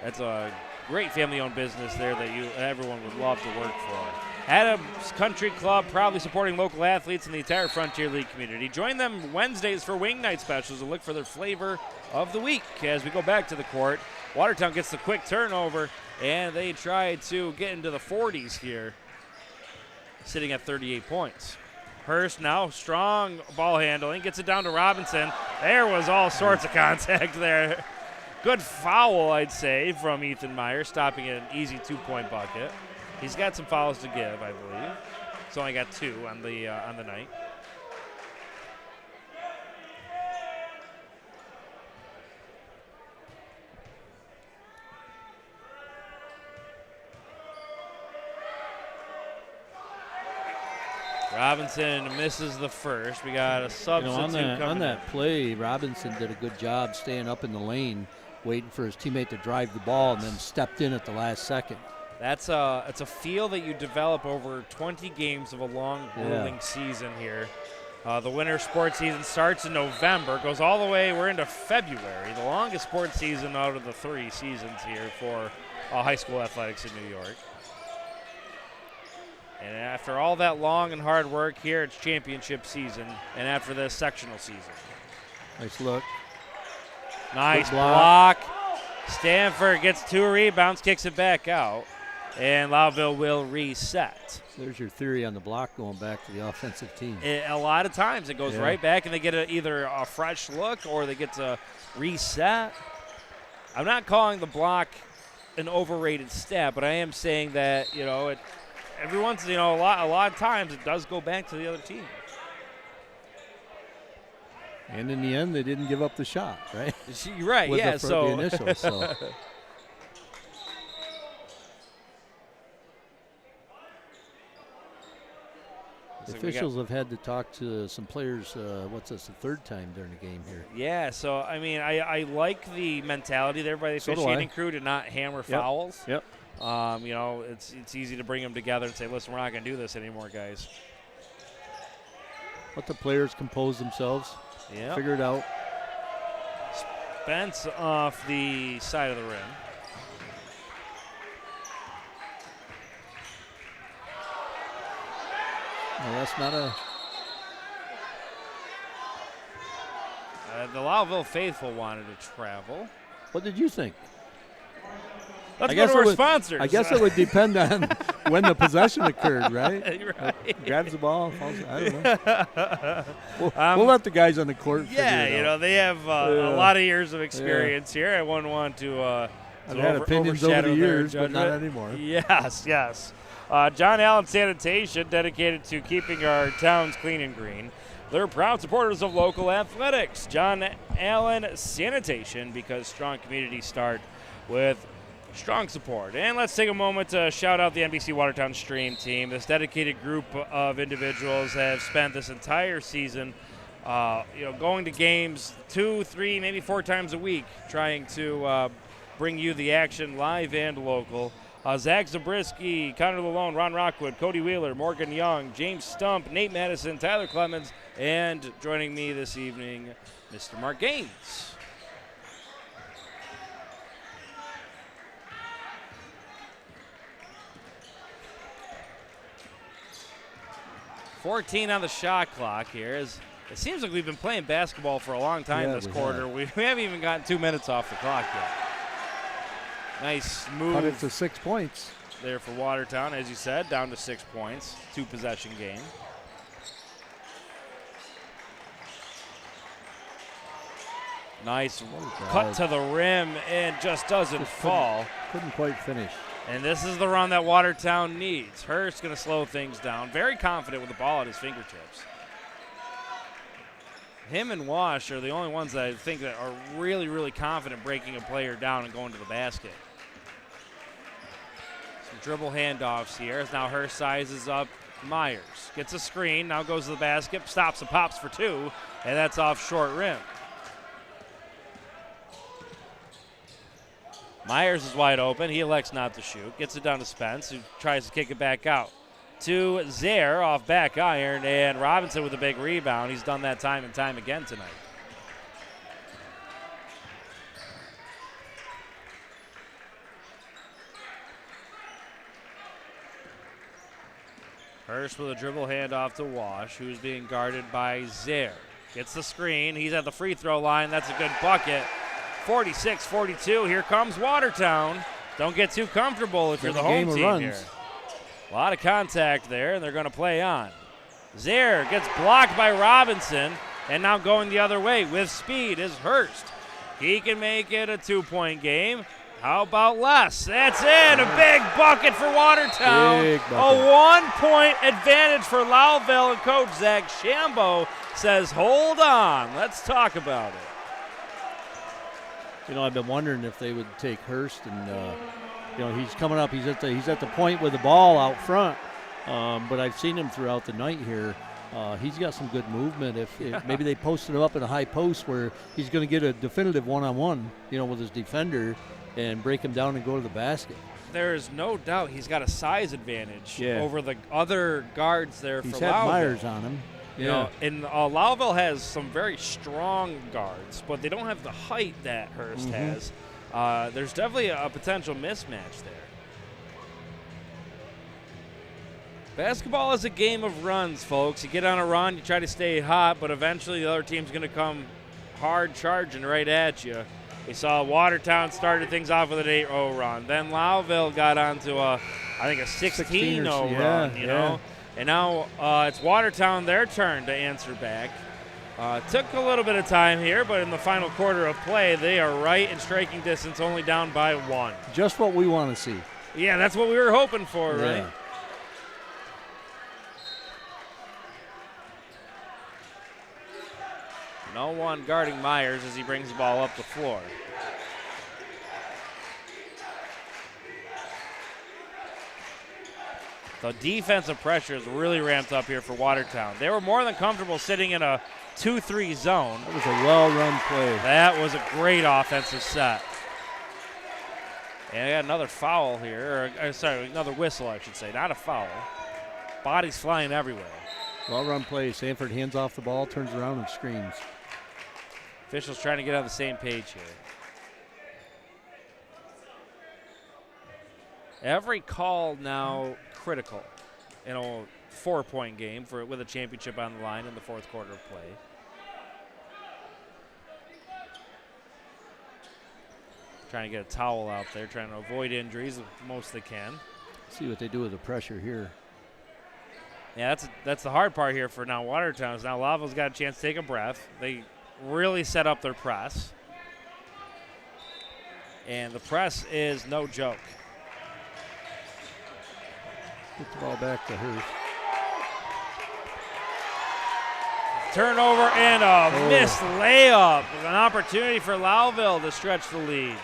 that's a great family-owned business there that everyone would love to work for. Adams Country Club, proudly supporting local athletes in the entire Frontier League community. Join them Wednesdays for wing night specials and look for their flavor of the week. As we go back to the court, Watertown gets the quick turnover, and they try to get into the 40s here, sitting at 38 points. Hurst now, strong ball handling, gets it down to Robinson. There was all sorts of contact there. Good foul, I'd say, from Ethan Meyer, stopping at an easy 2-point bucket. He's got some fouls to give, I believe. He's only got 2 on the night. Robinson misses the first. We got a substitute on that play, Robinson did a good job staying up in the lane, waiting for his teammate to drive the ball, and then stepped in at the last second. It's a feel that you develop over 20 games of a long, grueling season here. The winter sports season starts in November, goes all the way, we're into February, the longest sports season out of the 3 seasons here for high school athletics in New York. And after all that long and hard work here, it's championship season, and after this, sectional season. Nice look. Nice block. Stanford gets 2 rebounds, kicks it back out, and Lowville will reset. There's your theory on the block going back to the offensive team. A lot of times it goes right back, and they get either a fresh look or they get to reset. I'm not calling the block an overrated stat, but I am saying that, every once, a lot of times it does go back to the other team. And in the end, they didn't give up the shot, right? You're right, With yeah. the initial, so. The officials have had to talk to some players, the third time during the game here. Yeah, so, I like the mentality there by the officiating crew to not hammer fouls. Yep. It's easy to bring them together and say, listen, we're not going to do this anymore, guys. Let the players compose themselves, figure it out. Spence off the side of the rim. No, that's not a... The Lowville faithful wanted to travel. What did you think? Let's go to our sponsors. I guess it would depend on when the possession occurred, right? Right. Grabs the ball, falls, I don't know. We'll let the guys on the court figure it out. They have a lot of years of experience here. I wouldn't want to I've had opinions over the years, but not judgment. anymore. Yes. John Allen Sanitation, dedicated to keeping our towns clean and green. They're proud supporters of local athletics. John Allen Sanitation, because strong communities start with strong support. And let's take a moment to shout out the NBC Watertown Stream team. This dedicated group of individuals have spent this entire season going to games 2, 3, maybe 4 times a week, trying to bring you the action live and local. Zach Zabriskie, Connor Lalone, Ron Rockwood, Cody Wheeler, Morgan Young, James Stump, Nate Madison, Tyler Clemens, and joining me this evening, Mr. Mark Gaines. $14 on the shot clock here. It seems like we've been playing basketball for a long time this quarter. We haven't even gotten 2 minutes off the clock yet. Nice move. Cut it to 6 points. There for Watertown, as you said, down to 6 points. 2-possession game. Nice cut to the rim and just doesn't fall. Couldn't quite finish. And this is the run that Watertown needs. Hurst going to slow things down. Very confident with the ball at his fingertips. Him and Wash are the only ones that I think that are really, really confident breaking a player down and going to the basket. Some dribble handoffs here. As now Hurst sizes up Myers. Gets a screen, now goes to the basket, stops and pops for 2, and that's off short rim. Myers is wide open. He elects not to shoot. Gets it down to Spence, who tries to kick it back out. To Zaire off back iron, and Robinson with a big rebound. He's done that time and time again tonight. Hurst with a dribble handoff to Wash, who's being guarded by Zaire. Gets the screen. He's at the free throw line. That's a good bucket. 46-42. Here comes Watertown. Don't get too comfortable if you're the home team here. A lot of contact there, and they're going to play on. Zaire gets blocked by Robinson, and now going the other way with speed is Hurst. He can make it a 2-point game. How about less? That's it. A big bucket for Watertown. A 1-point advantage for Lowville, and Coach Zach Shambo says, hold on. Let's talk about it. I've been wondering if they would take Hurst, and he's coming up. He's at the point with the ball out front, but I've seen him throughout the night here. He's got some good movement. If maybe they posted him up in a high post where he's going to get a definitive one-on-one, with his defender and break him down and go to the basket. There is no doubt he's got a size advantage over the other guards there for Lowville. He's had Myers on him. And Lowville has some very strong guards, but they don't have the height that Hurst has. There's definitely a potential mismatch there. Basketball is a game of runs, folks. You get on a run, you try to stay hot, but eventually the other team's going to come hard charging right at you. We saw Watertown started things off with an 8-0 run. Then Lowville got onto I think a 16-0 run, you know. And now it's Watertown, their turn to answer back. Took a little bit of time here, but in the final quarter of play, they are right in striking distance, only down by 1. Just what we want to see. Yeah, that's what we were hoping for, right? No one guarding Myers as he brings the ball up the floor. The defensive pressure is really ramped up here for Watertown. They were more than comfortable sitting in a 2-3 zone. That was a well-run play. That was a great offensive set. And I got another foul here, or sorry, another whistle, I should say, not a foul. Bodies flying everywhere. Well-run play. Sanford hands off the ball, turns around and screams. Officials trying to get on the same page here. Every call now critical in a 4-point game with a championship on the line in the fourth quarter of play. Trying to get a towel out there, trying to avoid injuries the most they can. See what they do with the pressure here. Yeah, that's the hard part here for now Watertown. Is now Lowville's got a chance to take a breath. They really set up their press. And the press is no joke. Get the ball back to Hurst. Turnover and a missed layup. An opportunity for Lowville to stretch the lead.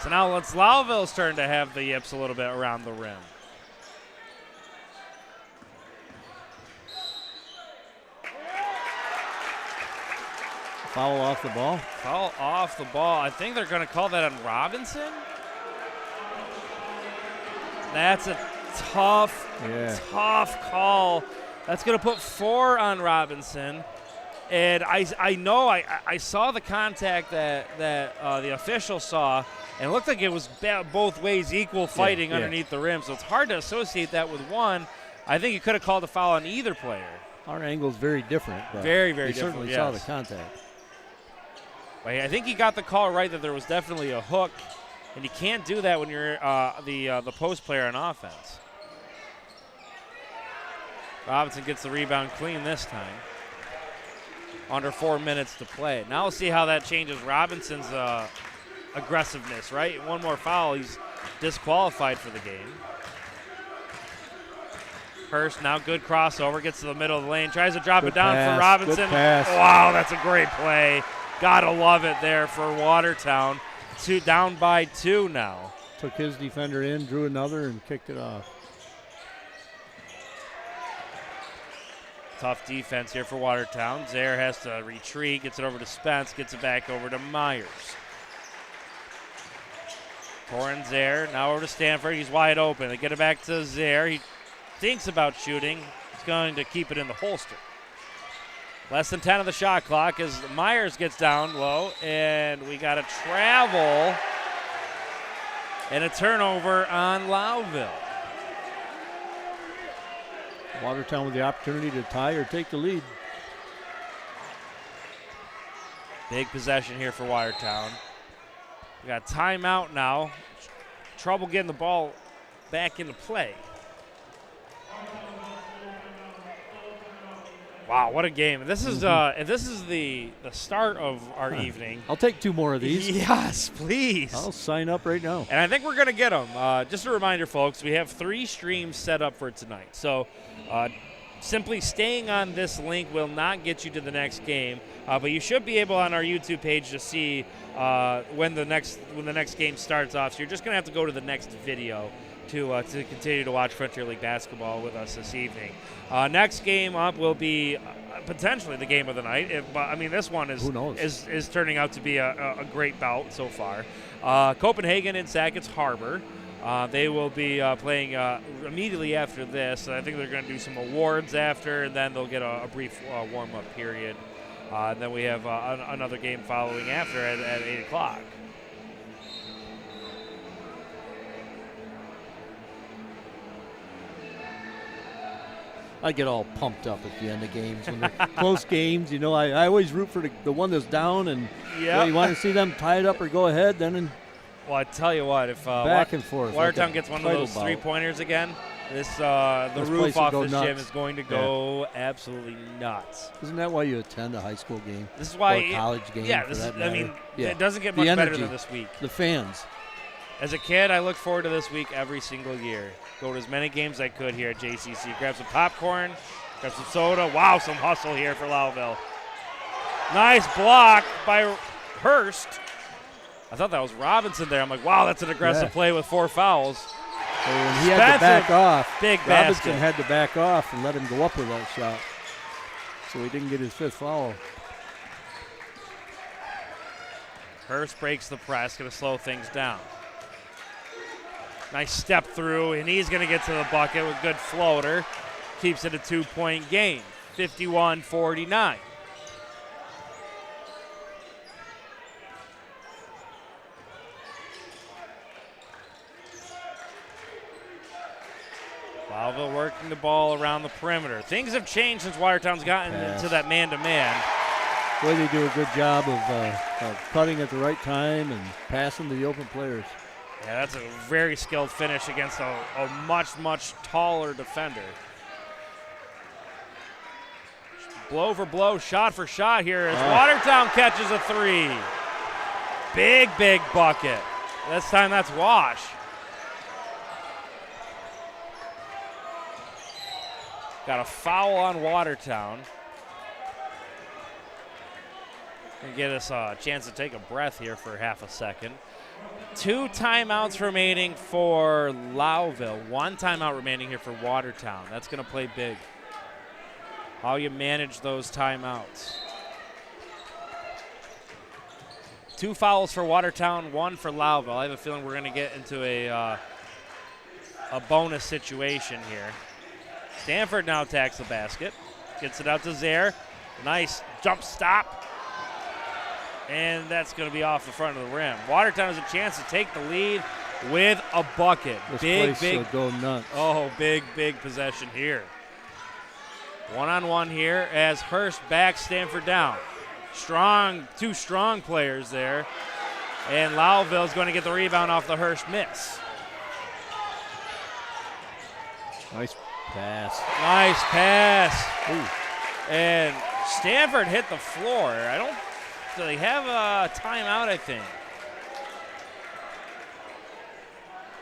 So now it's Lowville's turn to have the yips a little bit around the rim. Foul off the ball. Foul off the ball. I think they're going to call that on Robinson. That's a tough call. That's going to put 4 on Robinson. And I know I saw the contact that the official saw, and it looked like it was both ways equal fighting underneath the rim. So it's hard to associate that with one. I think you could have called a foul on either player. Our angle is very different. But very, very different. certainly saw the contact. But I think he got the call right that there was definitely a hook, and you can't do that when you're the post player on offense. Robinson gets the rebound clean this time. Under 4 minutes to play. Now we'll see how that changes Robinson's aggressiveness, right? One more foul, he's disqualified for the game. Hurst now good crossover, gets to the middle of the lane, tries to drop it down for Robinson. Good pass. Wow, that's a great play. Gotta love it there for Watertown. Down by 2 now. Took his defender in, drew another, and kicked it off. Tough defense here for Watertown. Zaire has to retreat, gets it over to Spence, gets it back over to Myers. Torrin Zaire now over to Stanford. He's wide open. They get it back to Zaire. He thinks about shooting. He's going to keep it in the holster. Less than 10 of the shot clock as Myers gets down low, and we got a travel and a turnover on Lowville. Watertown with the opportunity to tie or take the lead. Big possession here for Watertown. We got timeout now. Trouble getting the ball back into play. Wow, what a game. This is the start of our evening. I'll take 2 more of these. Yes, please. I'll sign up right now. And I think we're going to get them. Just a reminder, folks, we have 3 streams set up for tonight. So simply staying on this link will not get you to the next game, but you should be able on our YouTube page to see when the next game starts off. So you're just going to have to go to the next video to continue to watch Frontier League basketball with us this evening. Next game up will be potentially the game of the night. This one is turning out to be a great bout so far. Copenhagen and Sackett's Harbor. They will be playing immediately after this. I think they're going to do some awards after, and then they'll get a brief warm-up period. And then we have another game following after at 8 o'clock. I get all pumped up at the end of games when they're close games. You know, I always root for the one that's down, and you want to see them tie it up or go ahead. Then well, I tell you what, if back and forth, Watertown like gets one of those 3-pointers again, the This roof place will off go this nuts. gym is going to go absolutely nuts. Isn't that why you attend a high school game? This is why or a college game. Yeah, for that matter? it doesn't get The much better energy, than this week. the fans. As a kid, I look forward to this week every single year. Go to as many games as I could here at JCC. Grab some popcorn, grab some soda. Wow, some hustle here for Lowville. Nice block by Hurst. I thought that was Robinson there. I'm like, wow, that's an aggressive play with 4 fouls. So when he had to back off, big Robinson basket. had to back off and let him go up with that shot. So he didn't get his 5th foul. Hurst breaks the press, going to slow things down. Nice step through, and he's going to get to the bucket with good floater. Keeps it a 2-point game, 51-49. Lowville working the ball around the perimeter. Things have changed since Watertown's gotten into that man-to-man. Boy, they do a good job of cutting at the right time and passing to the open players. Yeah, that's a very skilled finish against a much, much taller defender. Blow for blow, shot for shot here as Watertown catches a 3. Big, big bucket. This time that's Wash. Got a foul on Watertown. And get us a chance to take a breath here for half a second. 2 timeouts remaining for Lowville. 1 timeout remaining here for Watertown. That's going to play big. How you manage those timeouts. 2 fouls for Watertown, 1 for Lowville. I have a feeling we're going to get into a bonus situation here. Stanford now attacks the basket. Gets it out to Zaire. Nice jump stop. And that's going to be off the front of the rim. Watertown has a chance to take the lead with a bucket. This place will go nuts. Oh, big possession here. 1-on-1 here as Hurst backs Stanford down. Two strong players there. And Lowville is going to get the rebound off the Hurst miss. Nice pass. Nice pass. Ooh. And Stanford hit the floor. Do they have a timeout, I think?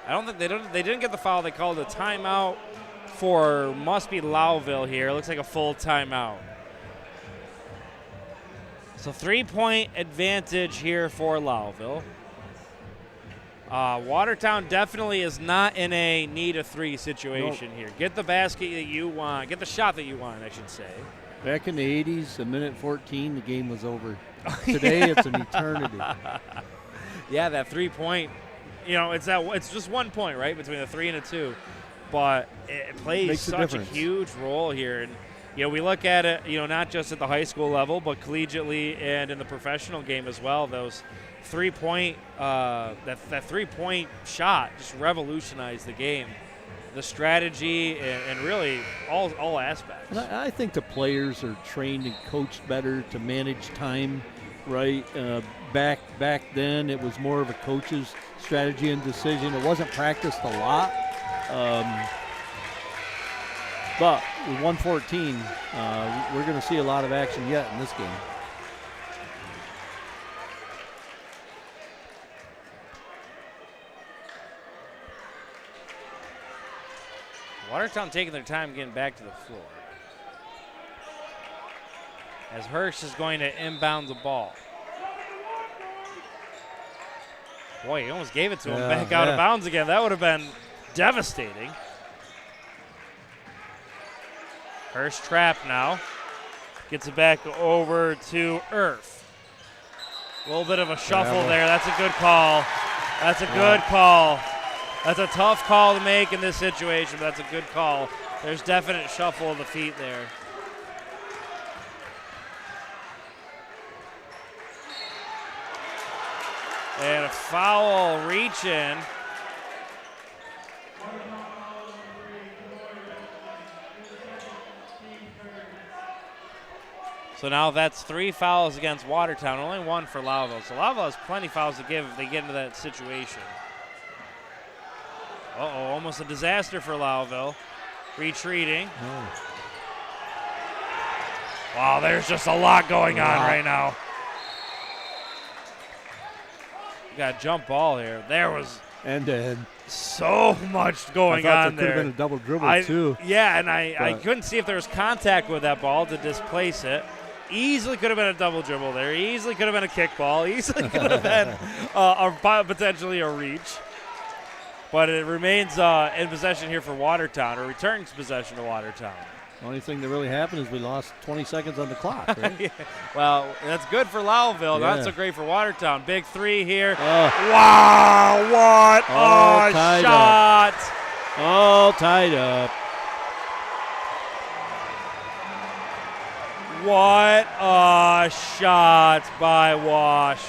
I don't think they didn't get the foul. They called a timeout for must be Lowville here. It looks like a full timeout. So 3-point advantage here for Lowville. Watertown definitely is not in a need a 3 situation here. Get the basket that you want. Get the shot that you want, I should say. Back in the 80s, a minute 14, the game was over. Today, it's an eternity. Yeah, that 3-point, it's just 1 point, right, between a 3 and a 2. But it plays such a huge role here. And, we look at it, not just at the high school level, but collegiately and in the professional game as well. Those 3-point, that 3-point shot just revolutionized the game. The strategy and really all aspects. And I think the players are trained and coached better to manage time, right? Back then, it was more of a coach's strategy and decision. It wasn't practiced a lot. But with 114, we're going to see a lot of action yet in this game. Watertown taking their time getting back to the floor. As Hurst is going to inbound the ball. Boy, he almost gave it to him back out of bounds again. That would have been devastating. Hurst trapped now. Gets it back over to Irf. A little bit of a shuffle there. That's a good call. That's a good call. That's a tough call to make in this situation, but that's a good call. There's definite shuffle of the feet there. And a foul reach in. So now that's 3 fouls against Watertown, only 1 for Lowville. So Lowville has plenty of fouls to give if they get into that situation. Uh-oh, almost a disaster for Lowville. Retreating. Oh. Wow, there's just a lot going on right now. You got a jump ball here. There was And so much going I thought on there could there. have been a double dribble too. Yeah, and I couldn't see if there was contact with that ball to displace it. Easily could have been a double dribble there. Easily could have been a kickball. Easily could have been potentially a reach. But it remains in possession here for Watertown, or returns possession to Watertown. The only thing that really happened is we lost 20 seconds on the clock, right? Yeah. Well, that's good for Lowville. Yeah. Not so great for Watertown. Big 3 here. Oh. Wow, what All a tied shot. All tied up. What a shot by Wash.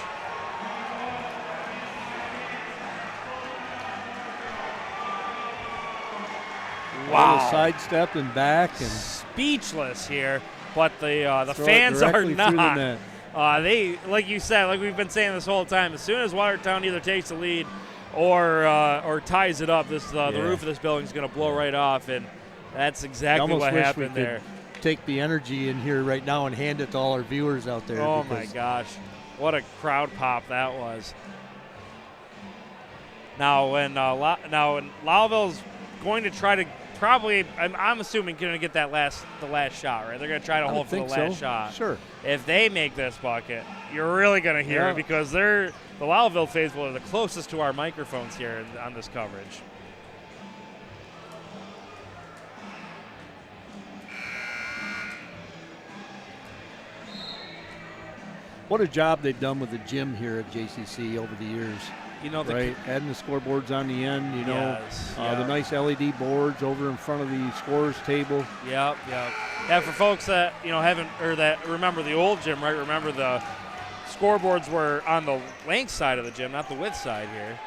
Wow. Sidestepped and back and Speechless here, but the throw it fans are directly through the not. net. They, like you said, like we've been saying this whole time, as soon as Watertown either takes the lead or ties it up, the roof of this building is going to blow right off, and that's exactly what happened there. Take the energy in here right now and hand it to all our viewers out there. Oh my gosh, what a crowd pop that was! Now when Lowville's going to try to probably, I'm assuming, going to get the last shot, right? They're going to try to hold for the last shot. Sure. If they make this bucket, you're really going to hear it because the Lowville faithful are the closest to our microphones here on this coverage. What a job they've done with the gym here at JCC over the years. You know, right? Adding the scoreboards on the end, you know, yes, the nice LED boards over in front of the scorers table. Yep. Yeah, for folks that that remember the old gym, right? Remember the scoreboards were on the length side of the gym, not the width side here.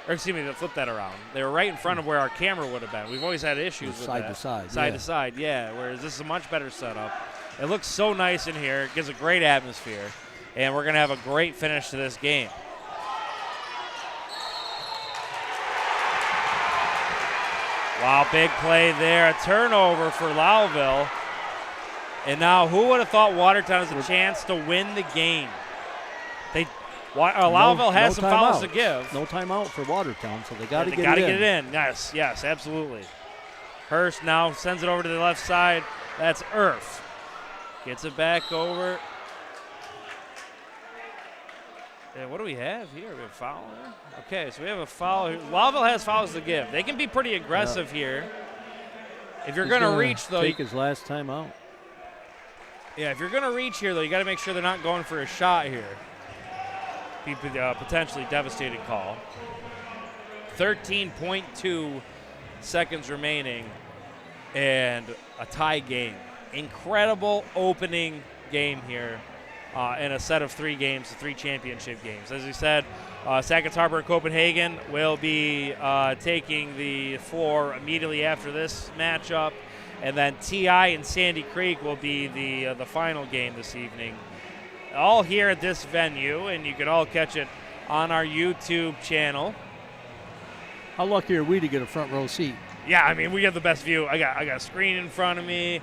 Or excuse me, flip that around. They were right in front of where our camera would have been. We've always had issues with side that. to side. Side to side, yeah. Whereas this is a much better setup. It looks so nice in here. It gives a great atmosphere. And we're going to have a great finish to this game. Wow, big play there. A turnover for Lowville. And now who would have thought Watertown has a chance to win the game? Lowville has some fouls to give. No timeout for Watertown, so they got to get it in. They got to get it in. Yes, absolutely. Hurst now sends it over to the left side. That's Irf. Gets it back over. And what do we have here? We have a foul here? Okay, so we have a foul here. Lowville has fouls to give. They can be pretty aggressive here. If you're going to reach, though. Take his last time out. Yeah, if you're going to reach here, though, you got to make sure they're not going for a shot here. Be a potentially devastating call. 13.2 seconds remaining and a tie game. Incredible opening game here. In a set of 3 games, 3 championship games. As we said, Sackets Harbor and Copenhagen will be taking the floor immediately after this matchup, and then TI and Sandy Creek will be the final game this evening. All here at this venue, and you can all catch it on our YouTube channel. How lucky are we to get a front row seat? Yeah, I mean, we have the best view. I got a screen in front of me.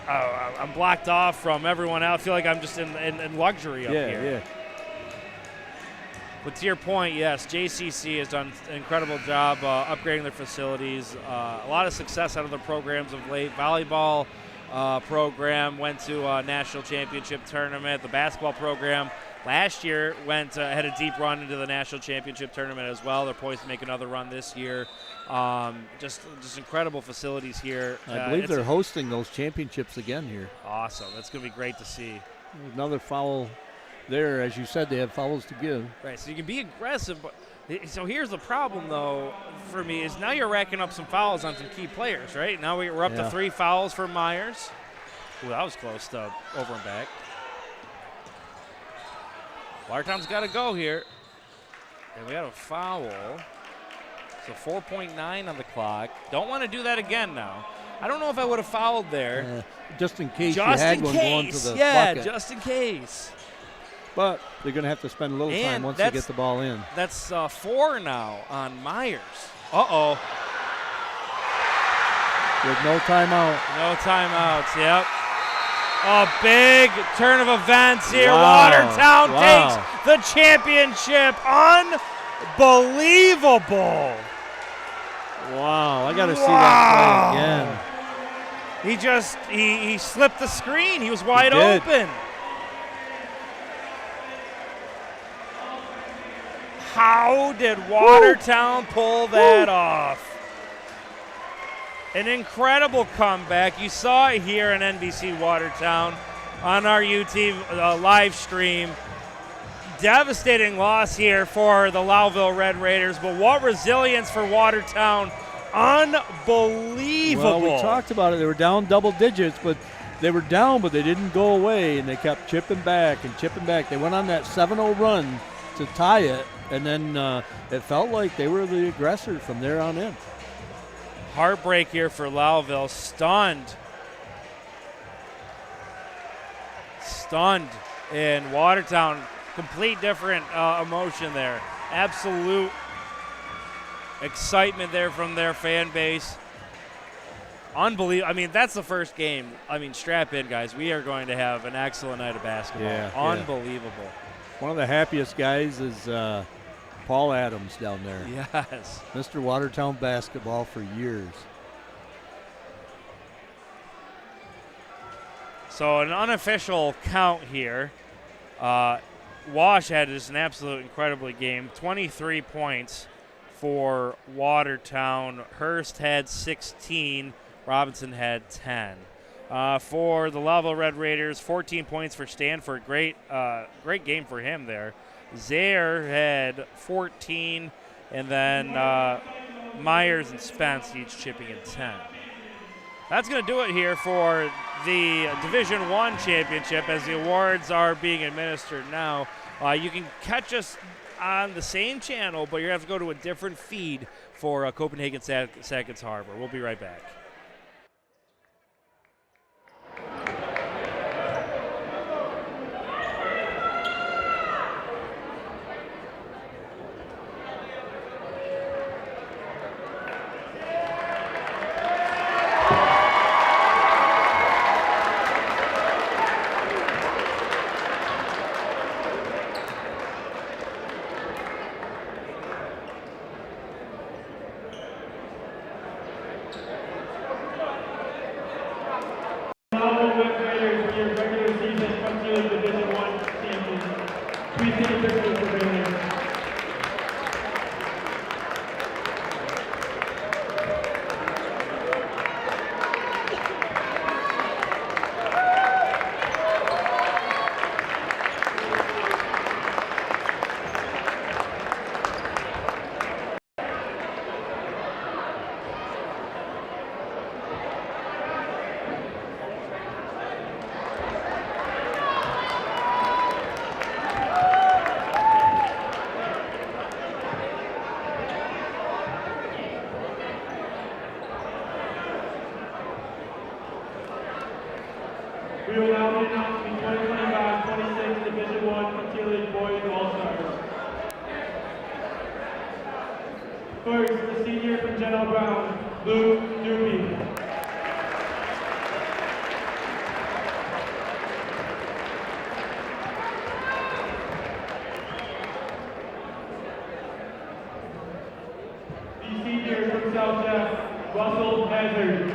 I'm blocked off from everyone else. I feel like I'm just in luxury up here. Yeah. But to your point, yes, JCC has done an incredible job upgrading their facilities. A lot of success out of their programs of late. Volleyball program went to a national championship tournament. The basketball program last year had a deep run into the national championship tournament as well. They're poised to make another run this year. Just incredible facilities here. I believe they're hosting those championships again here. Awesome. That's going to be great to see. Another foul there. As you said, they have fouls to give. Right, so you can be aggressive. But so here's the problem, though, for me, is now you're racking up some fouls on some key players, right? Now we're up to 3 fouls for Myers. Ooh, that was close to over and back. Watertown's got to go here. And we got a foul. So 4.9 on the clock. Don't want to do that again now. I don't know if I would have fouled there. Just in case Just you had in one going to case. the Yeah, bucket. just in case. But they're going to have to spend a little time And once they get the ball in. That's 4 now on Myers. Uh-oh. With no timeout. No timeouts, yep. A big turn of events here. Wow. Watertown Wow. takes the championship. Unbelievable. Wow, I got to see that play again. He slipped the screen. He was wide He did. open. How did Watertown pull that off? An incredible comeback. You saw it here on NBC Watertown on our YouTube live stream. Devastating loss here for the Lowville Red Raiders, but what resilience for Watertown. Unbelievable. Well, we talked about it. They were down double digits, but they were down, but they didn't go away, and they kept chipping back and chipping back. They went on that 7-0 run to tie it, and then it felt like they were the aggressor from there on in. Heartbreak here for Lowville. Stunned in Watertown. Complete different emotion there. Absolute excitement there from their fan base. Unbelievable. I mean, that's the first game. I mean, strap in, guys. We are going to have an excellent night of basketball. Yeah, Unbelievable. One of the happiest guys is Paul Adams down there. Yes. Mr. Watertown basketball for years. So an unofficial count here. Wash had just an absolute incredible game. 23 points for Watertown. Hurst had 16. Robinson had 10. For the Lowville Red Raiders, 14 points for Stanford. Great game for him there. Zaire had 14, and then Myers and Spence each chipping in 10. That's going to do it here for the Division I championship as the awards are being administered now. You can catch us on the same channel, but you're going to have to go to a different feed for Copenhagen Sackets Harbor. We'll be right back. We will now be announcing the 2025-26 Division I Frontier League Boys All-Stars. First, the senior from General Brown, Luke Dupie. The senior from South Jeff, Russell Hazard.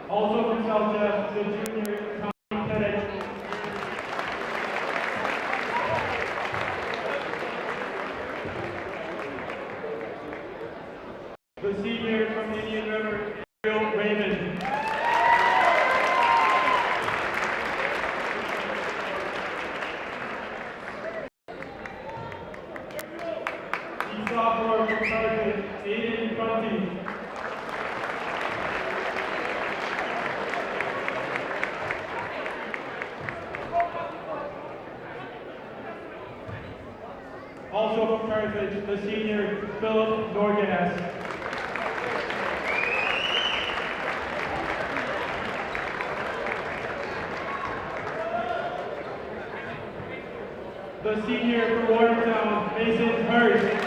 Also from South Jeff, the junior Tommy Pettit. The senior from Indian River, Ariel Raymond. The sophomore from Sergeant, Aiden Bunty. Carthage, the senior Philip Norgas. The senior for Watertown, Mason Hurst.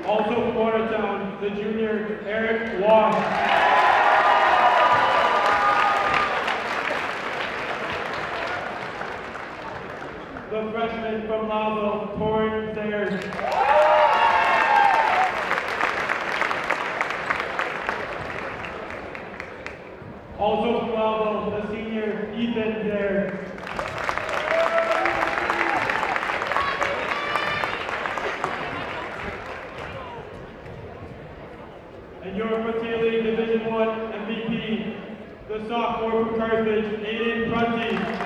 Also from Watertown, the junior Eric Wash. The freshman from Lowville, Torrin Sayers. Also from Lowville, the senior Ethan Sayers. And your Fratelli Division I MVP, the sophomore from Carthage, Aiden Prunty.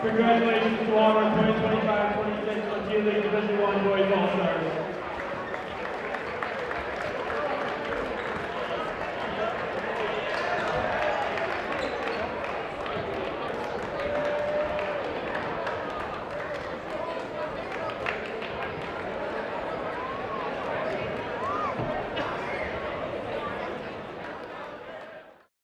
Congratulations to all our 2025-26 Fratelli Division I Boys All-Stars.